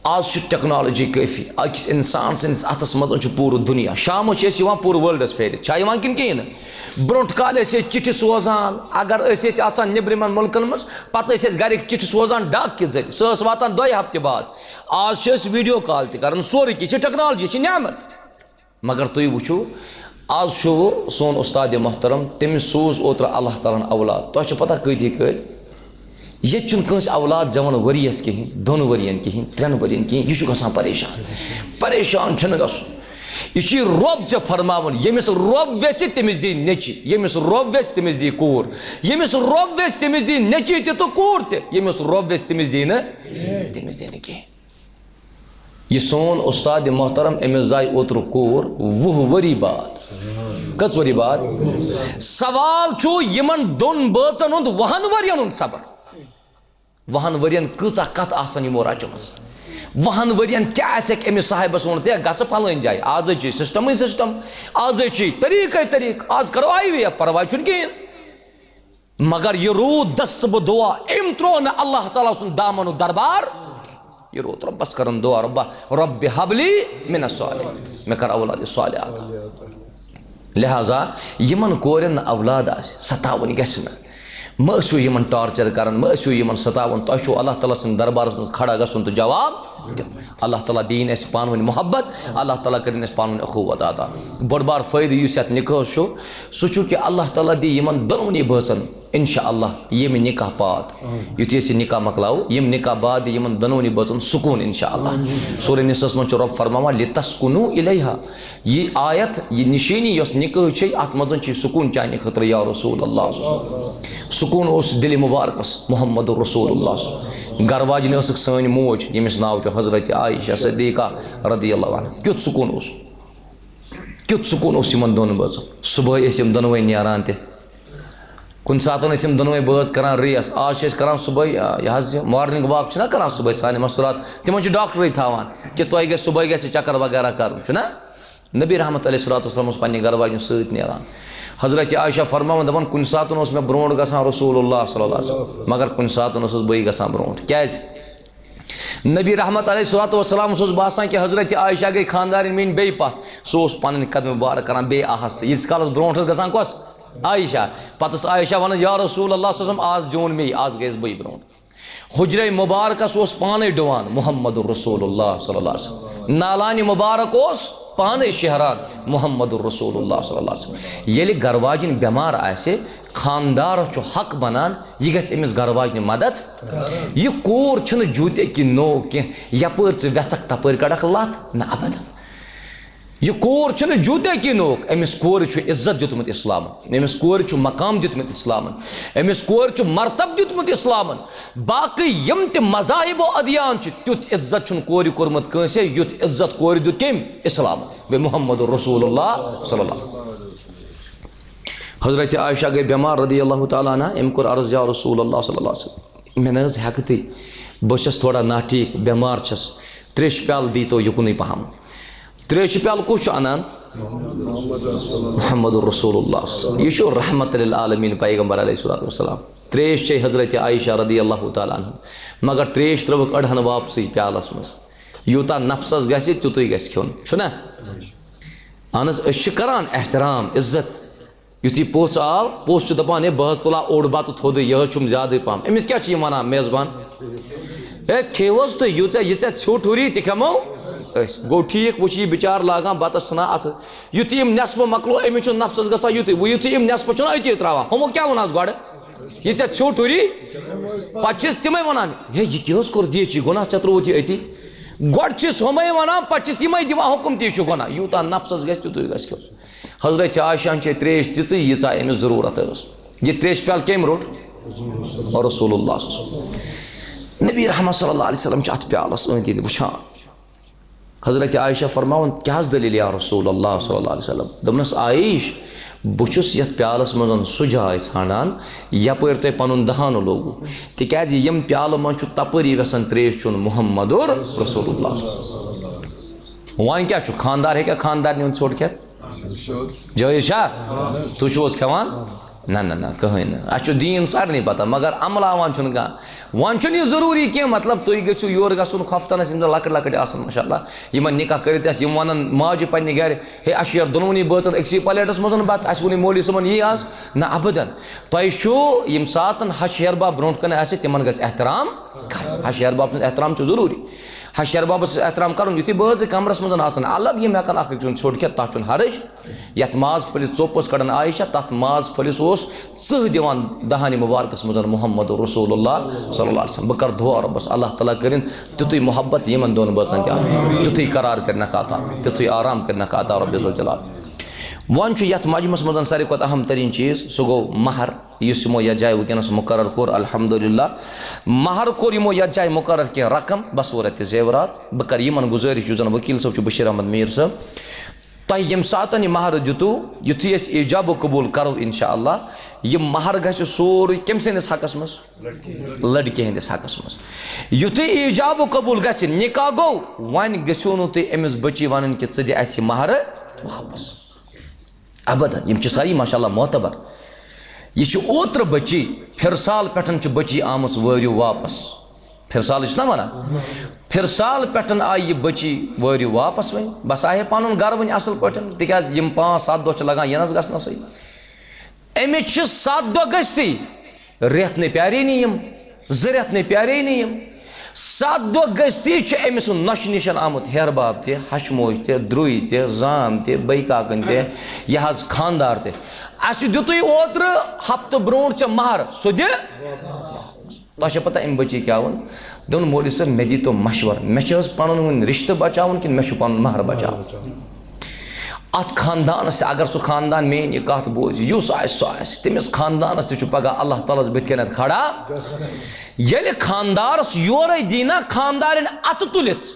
S1: آز چھُ ٹیکنالوجی کٲفی أکِس اِنسان سٕنٛدِس اَتھس منٛز چھُ پوٗرٕ دُنیا شامس چھِ أسۍ یِوان پوٗرٕ ورلڈس پھیرِتھ چھا یِوان کِنہٕ کِہیٖنۍ نہٕ برونٛٹھ کالہِ ٲسۍ أسۍ چِٹھِ سوزان اگر أسۍ ٲسۍ آسان نیٚبرِمٮ۪ن مُلکن منٛز پتہٕ ٲسۍ أسۍ گرِکۍ چِٹھِ سوزان ڈاک کہِ ذٔریعہٕ سۄ ٲس واتان 2 ہفتہٕ بعد آز چھِ أسۍ ویٖڈیو کال تہِ کران سورُے کینٛہہ چھِ ٹیکنالوجی چھِ نعمت مگر تُہۍ وٕچھِو آز چھُ سون اُستادِ محترم تٔمِس سوٗز اوترٕ اللہ تعالیٰ ہن اولاد تۄہہِ چھو پتہ کۭتیاہ کٔرۍ ییٚتہِ چھُنہٕ کٲنٛسہِ اولاد زٮ۪وان ؤرِیَس کِہیٖنۍ 2 ؤرین کِہیٖنۍ 3 ؤرین کِہیٖنۍ یہِ چھُ گژھان پریشان چھُنہٕ گژھُن یہ چھ رب ژے فرماون ییٚمِس رب ویژھِ تٔمِس دی نیٚچِی ییٚمِس رب ویژھِ تٔمِس دی کوٗر ییٚمِس رب ویژھِ تٔمِس دی نیٚچِی تہِ تہٕ کوٗر تہِ ییٚمِس رب ویژھِ تٔمِس دی نہٕ کینٛہہ یہ سون اُستادِ محترم أمِس زاے اوترٕ کوٗر 20 ؤری بعد کٔژ ؤری بعد سوال چھُ یِمن 2 بٲژن ہُنٛد 20 ؤرین ہُنٛد صبر 20 ؤرین کۭژاہ کتھ آسان یِمو رچمٕژ 20 ؤرین کیٛاہ آسٮ۪کھ أمِس صاحبس ووٚنمُت ہے گژھٕ فلٲنۍ جایہِ آزے چھِ سسٹمٕے سسٹم آزے چھِ طریٖقے طریٖقہٕ آز کرو IVF پرواے چھُنہٕ کِہیٖنۍ مگر یہِ روٗد دستہٕ بہٕ دعا أمۍ ترٛوو نہٕ اللہ تعالیٰ سُنٛد دامنُک دربار یہِ روٗد رۄبس کرن دعا رۄب ہب لی من الصالحین مےٚ کر اولاد صالح عطا لہذا یِمن کورٮ۪ن نہٕ اولاد آسہِ ستاوٕنۍ گژھِ نہٕ مہ ٲسِو یِمن ٹارچر کران مہ ٲسِو یِمن ستاوان تۄہہِ چھُو اللہ تعالیٰ سٕنٛدِ دربارس منٛز کھڑا گژھُن تہٕ جواب دیُن اللہ تعالیٰ دِیِنۍ اَسہِ پانہٕ ؤنۍ محبت اللہ تعالیٰ کٔرِنۍ اَسہِ پانہٕ ؤنۍ اخوت عطا بوٚڑ بار فٲیدٕ یُس یتھ نِکاحس چھُ سُہ چھُ کہِ اللہ تعالیٰ دی یِمن دۄنوٕنی بٲژن انشاء اللہ ییٚمہِ نکاح بعد یُتھُے أسۍ یہِ نکاح مۄکلاوو ییٚمہِ نکاح بعد دی یِمن دۄنوٕنی بٲژن سکوٗن انشاء اللہ سورہ نِساہس منٛز چھُ رۄب فرماوان لِتسکُنوٗ اِلیہا یہِ آیت یہِ نِشٲنی یۄس نکاح چھے اتھ منٛز چھُ سکوٗن چانہِ خٲطرٕ یا رسول اللہ سکوٗن اوس دِلہِ مُبارکس محمد رسول اللہ گرٕ واجنہِ ٲسٕکھ سٲنۍ موج ییٚمِس ناو چھُ حضرت عائشہ صدیقہ رضی اللہ عنہا کیُتھ سکوٗن اوس یِمن 2 بٲژن صُبحٲے ٲسۍ یِم دۄنوَے نیران تہِ کُنہِ ساتہٕ ٲسۍ یِم دۄنوَے بٲژ کران ریس آز چھِ أسۍ کران صُبحٲے یہِ حظ یہِ مارنِنٛگ واک چھِنہ کران صُبحٲے سانہِ مَستوٗرات تِمن چھُ ڈاکٹرٕے تھاوان کہِ تۄہہِ گژھِ صُبحٲے گژھِ چکر وغیرہ کرُن چھُنہ نبی رحمت علیہ الصلوۃ والسلام اوس پننہِ گرٕ واجنہِ سۭتۍ نیران حضرت عائشہ فرماوان دپان کُنہِ ساتہٕ اوس مےٚ برونٛٹھ گژھان رسول اللہ صلی اللہ علیہ وسلم مگر کُنہِ ساتہٕ اوسُس بٕے گژھان برونٛٹھ کیٛازِ نبی رحمت علیہ الصلوۃ والسلامس اوس باسان کہِ حضرت عائشہ گٔے خاندارِنۍ میٛٲنۍ بیٚیہِ پتھ سُہ اوس پنٕنۍ قدمہٕ مُبارک کران بیٚیہِ آہستہٕ ییٖتِس کالس برونٛٹھ ٲس گژھان کۄس عائشہ پتہٕ ٲس عائشہ ونان یا رسول اللہ صلی اللہ علیہ وسلم آز زیوٗن مے آز گٔیَس بٕے برونٛٹھ حجرے مُبارکس اوس پانے ڈُوان محمد رسول اللہ صلی اللہ علیہ وسلم نالانہِ مُبارک اوس پانے شہران محمد رسول اللہ صلی اللہ علیہ وسلم ییٚلہِ گرٕ واجِنۍ بٮ۪مار آسہِ خاندارس چھُ حق بنان یہِ گژھِ أمِس گرٕ واجنہِ مدد یہِ کوٗر چھِنہٕ جوٗتے کِنۍ نوٚو کینٛہہ یپٲرۍ ژٕ وٮ۪ژھکھ تپٲرۍ کڑکھ لتھ نہ ابدن یہِ کوٗر چھِنہٕ جوٗتے کِنۍ نوٚوُکھ أمِس کورِ چھُ عزت دیُتمُت اِسلامن أمِس کورِ چھُ مقام دیُتمُت اِسلامن أمِس کورِ چھُ مرتب دیُتمُت اِسلامن باقٕے یِم تہِ مذاہب و ادیان چھِ تیُتھ عزت چھُنہٕ کورِ کوٚرمُت کٲنٛسے یُتھ عزت کورِ دیُت کٔمۍ اِسلامن بیٚیہِ محمد رسول اللہ صلی اللہ علیہ وسلم حضرت عائشہ گٔے بٮ۪مار رضی اللہ تعالیٰ عنہ أمۍ کوٚر عرض یا رسول اللہ صلی اللہ علیہ وسلم مےٚ نہ حظ ہٮ۪کتھٕے بہٕ چھَس تھوڑا ناٹھیٖک بٮ۪مار چھَس 3 پیالہٕ دیٖتو یُکنُے پہم 3 پیالہٕ کُس چھُ اَنان محمد رسول اللہ یہِ چھُ رحمت للعالمیٖن پیغمبر علیہ الصلوۃ والسلام 3 چھے حضرت عائشہ رضی اللہ تعالیٰ عنہ مگر 3 ترٲوٕکھ أڑہن واپسٕے پیالس منٛز یوٗتاہ نفسس گژھِ تیُتُے گژھِ کھیوٚن چھُنہ اہن حظ أسۍ چھِ کران احترام عزت یُتھُے پوٚژھ آو پوٚژھ چھُ دپان ہے بہٕ حظ تُلہٕ ہا اوٚڑ بتہٕ تھوٚدُے یہِ حظ چھُم زیادٕے پہم أمِس کیٛاہ چھِ یِم وَنان میزبان ہے کھیٚیِو حظ تُہۍ یہِ ژےٚ ژھیوٚٹ ہُری تہِ کھٮ۪مو گو ٹھیک وہ یہ بچار لاگان بتس ثنا ات یتھی نصف مکلو امس نفسس گا یتھی نصف چھنا اتی تراوان ہمو کیا ون گۄڈٕ یہ ژےٚ ژھیوٚٹ ہُری پتہٕ چھِس تِمے ونان ہے یہ کیٛاہ حظ کوٚر دیٖچی گۄناہ ژےٚ ترٛووُتھ یہِ أتی گۄڈٕ چھِس ہُمے ونان پتہٕ چھِس یِمے دِوان حُکم تی چھُ گۄناہ یوٗتاہ نفسس گژھِ تیُتُے گژھِ کھیوٚن حضرت عائشہ چے تریش تِژٕے ییٖژاہ أمِس ضروٗرت ٲس یہ تریش پیالہٕ کٔمۍ روٚٹ رسول اللہ صلی اللہ علیہ وسلم نبی رحمت صلی اللہ علیہ وسلم چھِ اتھ پیالس أنٛدۍ أنٛدۍ وٕچھان حضرت عائشہ فرماوان کیٛاہ حظ دٔلیٖل یا رسول اللہ صلی اللہ علیہ وسلم دوٚپنس عایش بہٕ چھُس یتھ پیالس منٛز سُہ جاے ژھانڈان یپٲرۍ تۄہہِ پنُن دہانہٕ لوگوٗ تِکیٛازِ یِم پیالہٕ منٛز چھُ تپٲری یژھان تریش چیوٚن محمدُر رسول اللہ وۄنۍ کیٛاہ چھُ خانٛدار ہیٚکیٛاہ خانٛدارنہِ ہُنٛد ژھوٚٹ کھٮ۪تھ جٲیِز چھا تُہۍ چھُو حظ کھٮ۪وان نہ کٕہٕنۍ نہٕ اَسہِ چھُ دیٖن سارنٕے پتہ مگر عملاوان چھُنہٕ کانٛہہ وۄنۍ چھُنہٕ یہِ ضروٗری کینٛہہ مطلب تُہۍ گٔژھِو یورٕ گژھُن خۄفتنس یِم زن لۄکٕٹۍ لۄکٕٹۍ آسان ماشاء اللہ یِمن نکاح کٔرِتھ آسہِ یِم ونان ماجہِ پننہِ گرِ ہے اَسہِ چھُ یورٕ دۄنوٕنی بٲژن أکسٕے پلیٹس منٛز بتہٕ اَسہِ ووٚنُے مولوی صٲبن یی آز نہ ابدن تۄہہِ چھُ ییٚمہِ ساتہٕ ہش ہیہرباب برونٛٹھ کنہِ آسہِ تِمن گژھِ احترام کرُن ہش ہیہرباب سُنٛد احترام چھُ ضروٗری ہش ہیہربابس سۭتۍ احترام کرُن یُتھُے بٲژٕ کمرس منٛز آسان الگ یِم ہٮ۪کن اکھ أکۍ سُنٛد ژھوٚٹ کھٮ۪تھ تتھ چھُنہٕ حرج یتھ ماز پھٔلِس ژوٚپ ٲس کڑان عایشہ تتھ ماز پھٔلِس اوس ژٕہ دِوان دہانہِ مُبارکس منٛز محمد رسول اللہ صلی اللہ علیہ وسلم بہٕ کرٕ دُعا رۄبس اللہ تعالیٰ کٔرِنۍ تیُتھُے محبت یِمن دۄن بٲژن تہِ عطا تیُتھُے قرار کٔرنکھ عطا تیُتھُے آرام کٔرنکھ عطا رۄب ذوالجلال وۄنۍ چھُ یتھ مجمس منٛز ساروی کھۄتہٕ اہم تریٖن چیٖز سُہ گوٚو مہر یُس یِمو یتھ جایہِ وٕنکٮ۪نس مُقرر کوٚر الحمدُاللہ مہر کوٚر یِمو یتھ جایہِ مُقرر کینٛہہ رقم بصوٗرتِ زیورات بہٕ کرٕ یِمن گُزٲرِش یُس زن ؤکیٖل صٲب چھُ بشیٖر احمد میٖر صٲب تۄہہِ ییٚمہِ ساتہٕ یہِ مہر دِتوٗ یُتھُے أسۍ ایٖجاب و قبوٗل کرو انشاء اللہ یہِ مہر گژھِ سورُے کٔمۍ سٕنٛدِس حقس منٛز لڑکی ہٕنٛدِس حقس منٛز یُتھُے ایٖجاب و قبوٗل گژھِ نکاح گوٚو وۄنۍ گٔژھِو نہٕ تُہۍ أمِس بٔچی ونٕنۍ کہِ ژٕ دِ اَسہِ یہِ مہرٕ واپس ابدن یِم چھِ ساری ماشاء اللہ معتبر یہ چھِ اوترٕ بٔچی پھِرسال پٮ۪ٹھ چھِ بٔچی آمٕژ وٲرِو واپس پھِرسالٕے چھُنہ ونان پھِرسال پٮ۪ٹھ آیہِ یہِ بٔچی وٲرِو واپس وۄنۍ بس آیہِ پنُن گرٕ وۄنۍ اصل پٲٹھۍ تِکیٛازِ یِم 5-7 دۄہ چھِ لگان یِنس گژھنسٕے أمِس چھِ 7 دۄہ گٔژھتٕے رٮ۪تھ نہٕ پیارٲنی یِم 2 رٮ۪تھ نہٕ پیارٲنی یِم 7 دۄہ گٔژھتٕے چھُ أمۍ سُنٛد نۄشہِ نِش آمُت ہیہرباب تہِ ہشہِ موج تہِ درٛوے تہِ زام تہِ بٔے کاکٕنۍ تہِ یہِ حظ خانٛدار تہِ اَسہِ دِتُے اوترٕ ہفتہٕ برونٛٹھ ژےٚ مہر سُہ دِ تۄہہِ چھےٚ پتہ أمۍ بٔچی کیٛاہ ووٚن دوٚپُن مولوی صٲب مےٚ دِیٖتو مشور مےٚ چھِ حظ پنُن وٕنۍ رِشتہٕ بچاوُن کِنہٕ مےٚ چھُ پنُن مہر بچاوُن اتھ خاندانس اگر سُہ خاندان میٲنۍ یہِ کتھ بوزِ یُس آسہِ سُہ آسہِ تٔمِس خاندانس تہِ چھُ پگاہ اللہ تعالیٰ ہس بٕتھِ کَنٮ۪تھ کھڑا ییٚلہِ خاندارس یورے دی نہ خاندارٮ۪ن اتھٕ تُلِتھ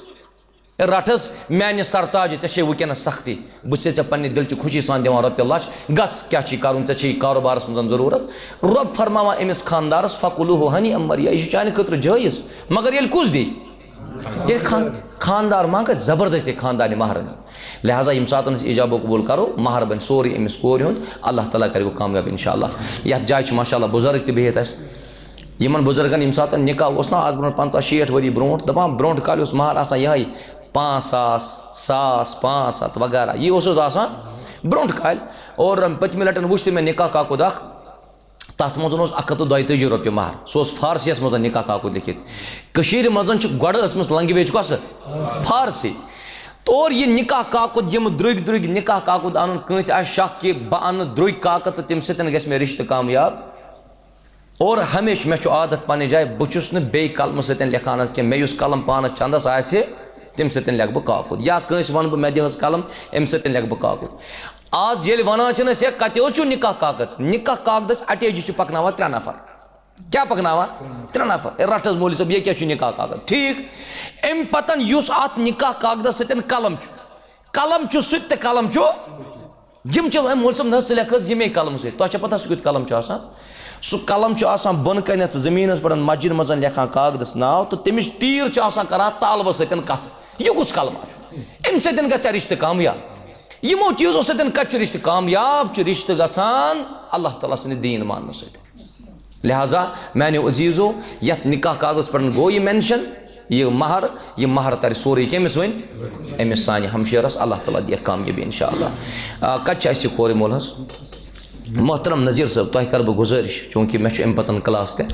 S1: رٹھس میانہِ سرتاجہِ ژےٚ چھے وٕنکٮ۪نس سختی بہٕ چھسے ژےٚ پننہِ دِلچہِ خوشی سان دِوان رۄپیہِ لچھ گژھ کیٛاہ چھُے کرُن ژےٚ چھے کاروبارس منٛز ضروٗرت رۄب فرماوان أمِس خاندارس فقلوٗ ہنی امریا یہِ چھُ چانہِ خٲطرٕ جٲیز مگر ییٚلہِ کُس دی ییٚلہِ خاندار ما گژھِ زبردستی خاندارنہِ مہرٕ نیُن لہٰذا ییٚمہِ ساتہٕ أسۍ ایٖجاب و قبوٗل کرو مہر بنہِ سورُے أمِس کورِ ہُنٛد اللہ تعالیٰ کرِ وۄنۍ کامیاب انشاء اللہ یتھ جایہِ چھِ ماشاء اللہ بُزرگ تہِ بِہِتھ اَسہِ یِمن بُزرگن ییٚمہِ ساتہٕ نکاح اوس نہ آز برونٛٹھ 50-60 ؤری برونٛٹھ دپان برونٛٹھ کالہِ اوس مہر آسان یِہے 5,000 500 وغیرہ یہِ اوس حظ آسان برونٛٹھ کالہِ اور پٔتمہِ لٹہِ وٕچھ تہِ مےٚ نکاح کاکُد اکھ تتھ منٛز اوس 142 رۄپیہِ مہر سُہ اوس فارسیَس منٛز نکاح کاکُد لیکھِتھ کٔشیٖرِ منٛز چھِ گۄڈٕ ٲسمٕژ لنٛگویج کۄسہٕ فارسی اور یہِ نکاح کاکُد یِم درٛوٚگۍ نکاح کاکُد انُن کٲنٛسہِ آسہِ شک کہِ بہٕ انہٕ درٛوٚگۍ کاکد تہٕ تمہِ سۭتۍ گژھِ مےٚ رِشتہٕ کامیاب اور ہمیشہٕ مےٚ چھُ عادت پننہِ جایہِ بہٕ چھُس نہٕ بیٚیہِ قلمہٕ سۭتۍ لیکھان حظ کینٛہہ مےٚ یُس قلم پانس چندس آسہِ تمہِ سۭتۍ لیکھٕ بہٕ کاکُد یا کٲنٛسہِ ونہٕ بہٕ مےٚ دِ حظ قلم امہِ سۭتۍ لیکھٕ بہٕ کاکُد آز ییٚلہِ ونان چھِنہٕ أسۍ ہے کتہِ حظ چھُ نکاح کاکد نکاح کاکدٕچ اٹیچی چھِ پکناوان 3 نفر کیٛاہ پکناوان 3 نفر ہے رٹ حظ مولوی صٲب یہِ کیٛاہ چھُ نکاح کاکد ٹھیٖک امہِ پتہٕ یُس اتھ نکاح کاکدس سۭتۍ قلم چھُ سُہ تہِ قلم چھُ یِم چھِ مولوی صٲب نہ حظ ژٕ لیکھ حظ ییٚمے قلمہٕ سۭتۍ تۄہہِ چھےٚ پتہ سُہ کیُتھ قلم چھُ آسان سُہ قلم چھُ آسان بۄنہٕ کَنٮ۪تھ زٔمیٖنس پٮ۪ٹھ مسجِد منٛز لیکھان کاغدس ناو تہٕ تٔمِچ ٹیٖر چھِ آسان کران تالوٕ سۭتۍ کتھ یہِ کُس قلما چھُ اَمہِ سۭتۍ گژھِ ہا رِشتہٕ کامیاب یِمو چیٖزو سۭتۍ کتہِ چھُ رِشتہٕ کامیاب چھُ رِشتہٕ گژھان اللہ تعالیٰ سٕنٛدِ دیٖن ماننہٕ سۭتۍ لہٰذا میانیو عزیٖزو یتھ نکاح کاغذس پٮ۪ٹھ گوٚو یہِ مینشن یہِ مہر ترِ سورُے کٔمِس وۄنۍ أمِس سانہِ ہمشیرس اللہ تعالیٰ دِیکھ کامیٲبی انشاء اللہ کتہِ چھِ اَسہِ یہِ کورِ مول حظ محترم نذیٖر صٲب تۄہہِ کرٕ بہٕ گُزٲرِش چوٗنٛکہِ مےٚ چھُ اَمہِ پتہٕ کلاس تہِ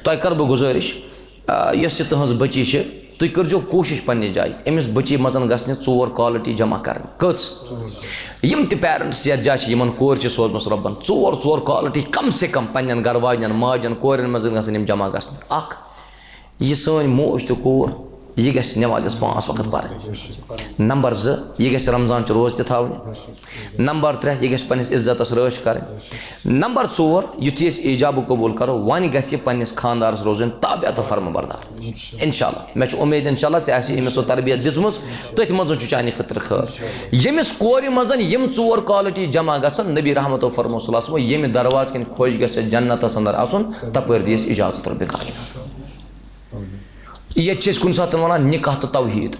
S1: تۄہہِ کرٕ بہٕ گُزٲرِش یۄس یہِ تٕہٕنٛز بٔچی چھِ تُہۍ کٔرۍزیو کوٗشِش پنٛنہِ جایہِ أمِس بٔچی منٛز گژھنہِ 4 کالٹی جمع کَرٕنۍ کٔژ یِم تہِ پیرَنٛٹٕس یَتھ جایہِ چھِ یِمَن کورِ چھِ سوزمٕژ رۄبَن 4 کالٹی کم سے کم پنٛنٮ۪ن گَرٕ واجٮ۪ن ماجٮ۪ن کورٮ۪ن منٛز گژھن یِم جمع گژھنہِ اَکھ یہِ سٲنۍ موج تہٕ کوٗر یہِ گژھِ نٮ۪مازٮ۪س 5 وقت پَرٕنۍ نمبر 2 یہِ گژھِ رمضانچہِ روزٕ تہِ تھاوٕنۍ نمبر 3 یہِ گژھِ پنٛنِس عزتَس رٲچھ کَرٕنۍ نمبر 4 یُتھُے أسۍ ایجابہٕ قبوٗل کَرو وۄنۍ گژھِ یہِ پنٛنِس خانٛدارَس روزٕنۍ تابع تہٕ فرمہٕ بردار اِنشاء اللہ مےٚ چھُ اُمید اِنشاء اللہ ژےٚ آسی أمِس سۄ تربیت دِژمٕژ تٔتھۍ منٛز چھُ چانہِ خٲطرٕ خٲر ییٚمِس کورِ منٛز یِم 4 کالٹی جمع گژھن نبی رحمتو فرمو صلی اللہ علیہ وسلم ییٚمہِ دروازٕ کِنۍ خۄش گژھِ جنتَس اندر اَژُن تَپٲرۍ دِیَس اِجازت رۄبِ کائنات ییٚتہِ چھِ أسۍ کُنہِ ساتہٕ وَنان نِکاح تہٕ توحیٖد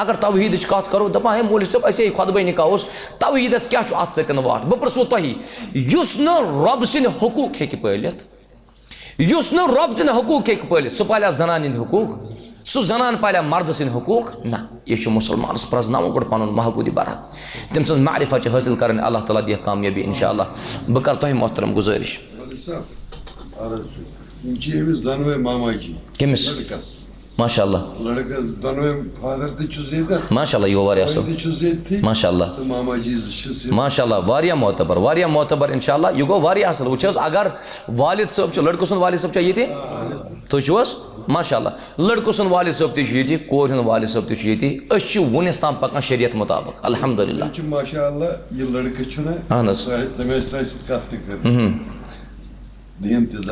S1: اگر توحیٖدٕچ کَتھ کَرو دَپان ہے مولوی صٲب اَسے خۄطبَے نِکاح اوس توحیٖدَس کیٛاہ چھُ اَتھ سۭتۍ واٹھ بہٕ پِرٛژھو تۄہہِ یُس نہٕ رۄبہٕ سٕنٛدۍ حقوٗق ہیٚکہِ پٲلِتھ سُہ پالیا زنانہِ ہِنٛدۍ حقوٗق سُہ زنان پالیا مردٕ سٕنٛدۍ حقوٗق نہ یہِ چھُ مُسلمانَس پرٛزناوُن گۄڈٕ پَنُن محبوٗدِ برحق تٔمۍ سٕنٛز معرفت چھِ حٲصِل کَرٕنۍ اللہ تعالیٰ دِیَکھ کامیٲبی اِنشاء اللہ بہٕ کَرٕ تۄہہِ محترم گُزٲرِش کٔمِس ماشاء اللہ ماشاء اللہ یہِ گوٚو واریاہ اَصٕل ماشاء اللہ ماشاء اللہ واریاہ معتبر اِنشاء اللہ یہِ گوٚو واریاہ اَصٕل وٕچھ حظ اگر والد صٲب چھُ لٔڑکہٕ سُنٛد والد صٲب چھا ییٚتہِ تُہۍ چھِو حظ ماشاء اللہ لٔڑکہٕ سُنٛد والد صٲب تہِ چھُ ییٚتہِ کورِ ہُنٛد والد صٲب تہِ چھُ ییٚتہِ أسۍ چھِ وُنِس تام پَکان شریعت مُطابق الحمدُاللہ اہن حظ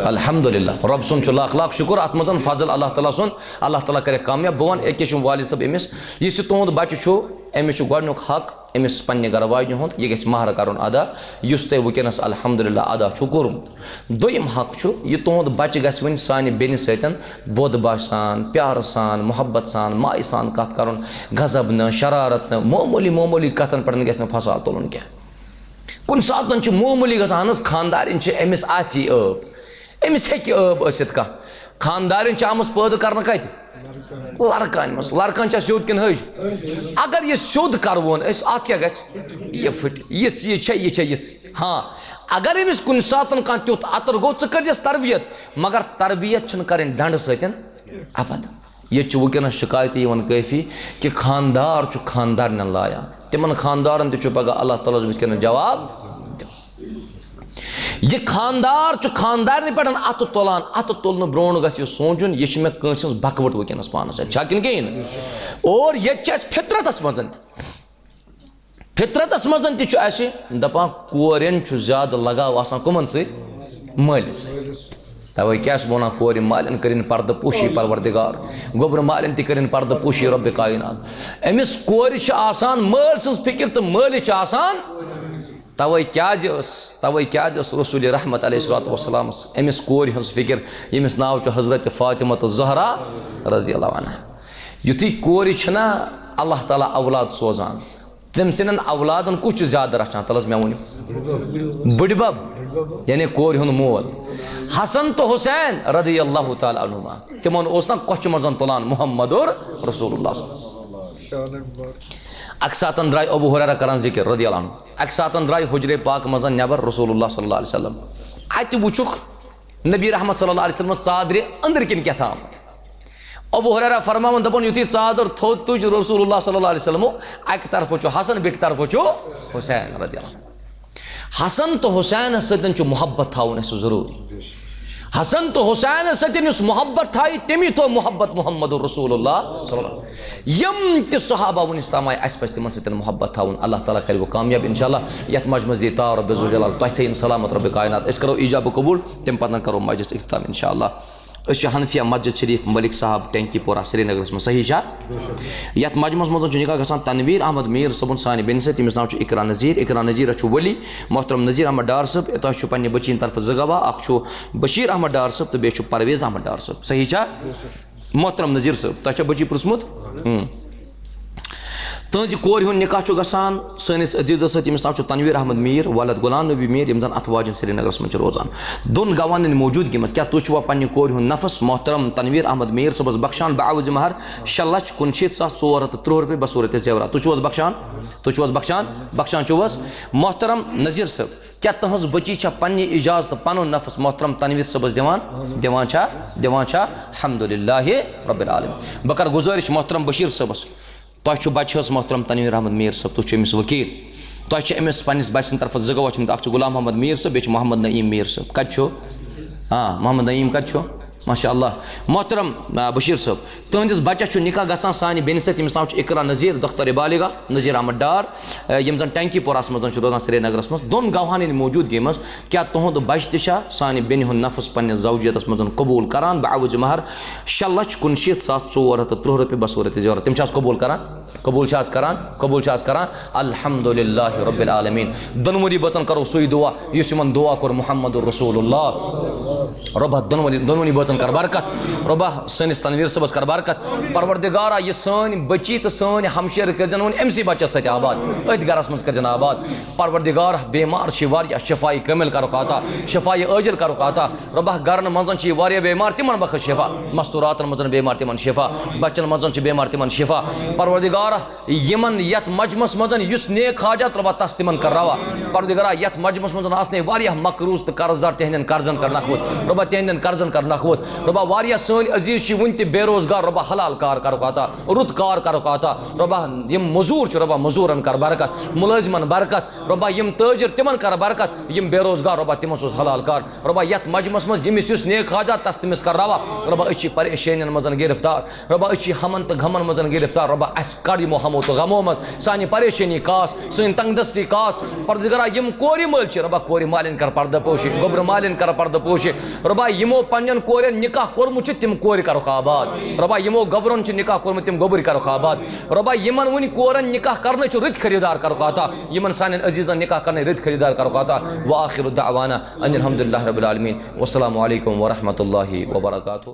S1: الحمدُاللہ رۄب سُنٛد چھُ لاکھ شُکُر اَتھ منٛز فضل اللہ تعالیٰ سُنٛد اللہ تعالیٰ کَرٮ۪کھ کامیاب بہٕ وَنہٕ أکِس چھُم والد صٲب أمِس یُس یہِ تُہُنٛد بَچہِ چھُ أمِس چھُ گۄڈنیُک حق أمِس پنٛنہِ گَرٕ واجنہِ ہُنٛد یہِ گژھِ مہرٕ کَرُن ادا یُس تۄہہِ وٕنکٮ۪نَس الحمدُاللہ ادا چھُو کوٚرمُت دوٚیِم حق چھُ یہِ تُہُنٛد بَچہِ گژھِ وۄنۍ سانہِ بیٚنہِ سۭتۍ بۄد باشہِ سان پیارٕ سان محبت سان مایہِ سان کَتھ کَرُن غضب نہٕ شرارت نہٕ معموٗلی کَتھَن پٮ۪ٹھ گژھِ نہٕ فساد تُلُن کینٛہہ کُنہِ ساتہٕ چھُ معموٗلی گژھان اہن حظ خانٛدارِنۍ چھِ أمِس آسی ٲب أمِس ہیٚکہِ ٲب ٲسِتھ کانٛہہ خانٛدارِنۍ چھِ آمٕژ پٲدٕ کَرنہٕ کَتہِ لَڑکانہِ منٛز لَڑکَن چھا سیوٚد کِنہٕ حٔج اگر یہِ سیوٚد کَرٕوون أسۍ اَتھ کیٛاہ گژھِ یہِ پھٕٹہِ یہِ چھےٚ یِژھٕے ہاں اگر أمِس کُنہِ ساتہٕ کانٛہہ تیُتھ اَتُر گوٚو ژٕ کٔرۍزٮ۪س تربیت مگر تربیت چھِنہٕ کَرٕنۍ ڈنٛڈٕ سۭتۍ اَبد ییٚتہِ چھُ وٕنکٮ۪نَس شِکایتہِ یِوان کٲفی کہِ خانٛدار چھُ خانٛدارنٮ۪ن لایان تِمن خانٛدارن تہِ چھُ پگاہ اللہ تعالیٰ ہَس بٕتھِ کَنۍ جواب یہِ خانٛدار چھُ خانٛدارنہِ پٮ۪ٹھ اَتھٕ تُلان اَتھٕ تُلنہٕ برونٛٹھ گژھِ یہِ سونٛچُن یہِ چھِ مےٚ کٲنٛسہِ ہٕنٛز بکوٕٹ وٕنکٮ۪نَس پانَس سۭتۍ چھا کِنہٕ کِہیٖنۍ نہٕ اور ییٚتہِ چھِ اَسہِ فطرتَس منٛز تہِ چھُ اَسہِ دَپان کورٮ۪ن چھُ زیادٕ لگاو آسان کٕمَن سۭتۍ مٲلِس سۭتۍ تَوَے کیٛاہ چھُس بہٕ وَنان کورِ مالٮ۪ن کٔرِنۍ پردٕ پوٗشی پروردِگار گوٚبرٕ مالٮ۪ن تہِ کٔرِنۍ پردٕ پوٗشی رۄبِ کائنات أمِس کورِ چھِ آسان مٲلۍ سٕنٛز فِکِر تہٕ مٲلِس چھِ آسان تَوَے کیٛازِ ٲس رسوٗلِ رحمت علیہ الصلوۃ والسلامَس أمِس کورِ ہٕنٛز فِکِر ییٚمِس ناو چھُ حضرت فاطمہ زہرا رضی اللہ عنہا یُتھُے کورِ چھِنہ اللہ تعالیٰ اولاد سوزان تٔمۍ سٕنٛدٮ۪ن اولادَن کُس چھُ زیادٕ رَچھان تَلہٕ حظ مےٚ ؤنِو بٕڈِبب یعنی کورِ ہُنٛد مول حسن تہٕ حُسین رضی اللہ تعالیٰ عنہُما تِمن اوس نہ کۄچھِ منٛز تُلان محمدُر رسول اللہ اَکہِ ساتہٕ درٛاے ابوٗ ہُریرہ کران ذِکر رضی اللہ عنہ اَکہِ ساتہٕ درٛاے حُجرے پاک منٛز نٮ۪بر رسول اللہ صلی اللہ علیہ وسلم اَتہِ وٕچھُکھ نبی رحمت صلی اللہ علیہ وسلم ژادرِ أنٛدرۍ کِنۍ کیٛاہ تھام ابوٗ ہُریرہ فرماوان دَپان یُتھُے ژادر تھوٚد تُج رسول اللہ صلی اللہ علیہ وسلمو اَکہِ طرفہٕ چھُ حسن بیٚکہِ طرفہٕ چھُ حُسین رضی اللہ عنہ حسن تہٕ حُسینس سۭتۍ چھُ محبت تھاوُن اَسہِ ضروٗری حسن تہٕ حُسینس سۭتۍ یُس محبت تھایہِ تٔمی تھوٚو محبت محمدُر رسول اللہ صلی اللہ علیہ وسلم یِم تہِ صحابہ وٕنِس تام آیہِ اَسہِ پَزِ تِمن سۭتۍ محبت تھاوُن اللہ تعالیٰ کَرِ وۄنۍ کامیاب اِنشاء اللہ یَتھ مجمَس دی تار رۄب عزّ وجلال تۄہہِ تھٲیِن سلامت رۄبِ کائنات أسۍ کَرو ایجابہٕ قبوٗل تَمہِ پَتہٕ کَرو مجلِس اختتام اِنشاء اللہ أسۍ چھِ حنفیہ مسجد شریٖف مٔلِک صاحب ٹینکی پورہ سرینگرَس منٛز صحیح چھا یَتھ مجمَس منٛز چھُ نِکاح گژھان تنویٖر احمد میٖر صٲبُن سانہِ بیٚنہِ سۭتۍ تٔمِس ناو چھُ اقرا نذیٖرا چھُ ؤلی محترم نذیٖر احمد ڈار صٲب تۄہہِ چھُو پنٛنہِ بٔچی ہِنٛدِ طرفہٕ 2 گواہ اکھ چھُ بشیٖر احمد ڈار صٲب تہٕ بیٚیہِ چھُ پرویز احمد ڈار صٲب صحیح چھا محترم نذیٖر صٲب تۄہہِ چھا بٔچی پرٛژھمُت تُہنٛزِ کورِ ہُنٛد نِکاح چھُ گژھان سٲنِس عزیٖزَس سۭتۍ ییٚمِس ناو چھُ تنویٖر احمد میٖر ولد غلام نبی میٖر یِم زَن اَتھ واجٮ۪ن سرینگرَس منٛز چھِ روزان 2 گواہَن ہِنٛدِ موٗجوٗدگی منٛز کیٛاہ تُہۍ چھُوا پنٛنہِ کورِ ہُنٛد نفس محترم تنویٖر احمد میٖر صٲبَس بخشان بعوضِ مہر 6,65,430 رۄپیہِ بصوٗرتِ زیورات تُہۍ چھِو حظ بخشان بخشان چھِو حظ محترم نذیٖر صٲب کیا تہذ بچی چھا پنہ اجازت پنن نفس محترم تنویر صبس دیوان چھا الحمدللہ رب العالمین بہ کر گزارش محترم بشیر صبس تہ چھو بچہ حظ محترم تنویر احمد میر صب تہ چھو امس وکیل تہ چھو امس پنس بچہ سن طرف زٕ گواہ چھمت اکھ چھو غلام محمد میر صب بیٚیہِ چھُ محمد نعیم میر صب کتہ چھو محمد نعیم کتہ چھو ماشاء اللہ محترم بشیر صٲب تہندس بچس نکاح گژھان سانہِ بیٚنہِ سۭتۍ ییٚمِس ناو چھُ اقرا نذیر دختر بالغہ نذیر احمد ڈار یم زن ٹینکی پوراہس منٛز چھُ روزان سرینگرس منٛز دۄن گواہن ہٕنٛدِ موجوٗدگی منٛز کیٛاہ تُہُنٛد بچہِ تہِ چھا سانہِ بیٚنہِ ہُنٛد نفس پننِس زوجیتس منٛز قبوٗل کران بعوض مہر 6,65,430 رۄپیہِ بصوٗرتِ زیورت تِم چھِ حظ قبوٗل کران قبوٗل چھِ حظ کران الحمدللہ رب العالمین دۄنوٕنی بٲژن کرو سُے دعا یُس یِمن دعا کوٚر محمد رسول اللہ رۄبا دۄنوٕنی بٲژن کر برکت رۄبا سٲنِس تنویر صٲبس کر برکت پروردگارا یہِ سٲنۍ بچی تہٕ سٲنۍ ہمشیر کٔرزن وۄنۍ أمسٕے بچس سۭتۍ آباد أتھۍ گرس منٛز کٔرزن آباد پروردگار بیمار چھِ واریاہ شفایہِ کٲمل کرُکھ عطا شفایہِ عٲجل کرُکھ عطا رۄبا گرن منٛز چھِ یہِ واریاہ بیمار تِمن بخش شفا مستوراتن منٛز بیمار تِمن شفا بچن منٛز چھِ بیمار تِمن شفا پروردگارا یمن یتھ مجمس منٛز یُس نیک حاجات رۄبا تس تِمن کر روا پروردگارا یتھ مجمس منٛز آسنے واریاہ مقروض تہٕ قرضدار تہندٮ۪ن قرضن کر نکھوت رۄبا تہندٮ۪ن قرضن کر نکھوت رۄبا واریاہ سٲنۍ عزیز چھِ وُنہِ تہِ بے روزگار رۄبا حلال کار کرُکھ عطا رُت کار کرُکھ عطا رۄبا یِم مٔزوٗر چھِ رۄبا مٔزوٗرن کر برکت مُلٲزمن برکت رۄبا یِم تٲجر تِمن کر برکت یِم بے روزگار رۄبا تِمن سوز حلال کار رۄبا یتھ مجمس منٛز ییٚمِس یُس نیک حاجات تس تٔمِس کر روا رۄبا أسۍ چھِ پریشٲنین منٛز گرفتار رۄبا أسۍ چھِ ہمن تہٕ غمن منٛز گرفتار رۄبا اَسہِ کڑ یِمو ہمو تہٕ غمو منٛز سانہِ پریشٲنی کاس سٲنۍ تنگ دستی کاس پروردگارا یِم کورِ مٲلۍ چھِ رۄبا کورِ مالٮ۪ن کر پردٕ پوشی گوٚبرٕ مالٮ۪ن کر پردٕ پوشی رۄبا یِمو پننٮ۪ن کورٮ۪ن نکاح کوٚرمُت چھُ تِم کورِ کرُکھ آباد رۄبا یِمو گوٚبرن چھُ نکاح کوٚرمُت تِم گوٚبٕرۍ کرُکھ آباد رۄبا یِمن وُنہِ کورن نکاح کرنٕچ رٕتۍ خریٖدار کرُکھ عطا یِمن سانٮ۪ن عزیٖزن نکاح کرنٕچ رٕتۍ خریٖدار کرُکھ عطا وآخر دعوانا ان الحمدللہ رب العالمین والسلام علیکم ورحمۃ اللہ وبرکاتہ.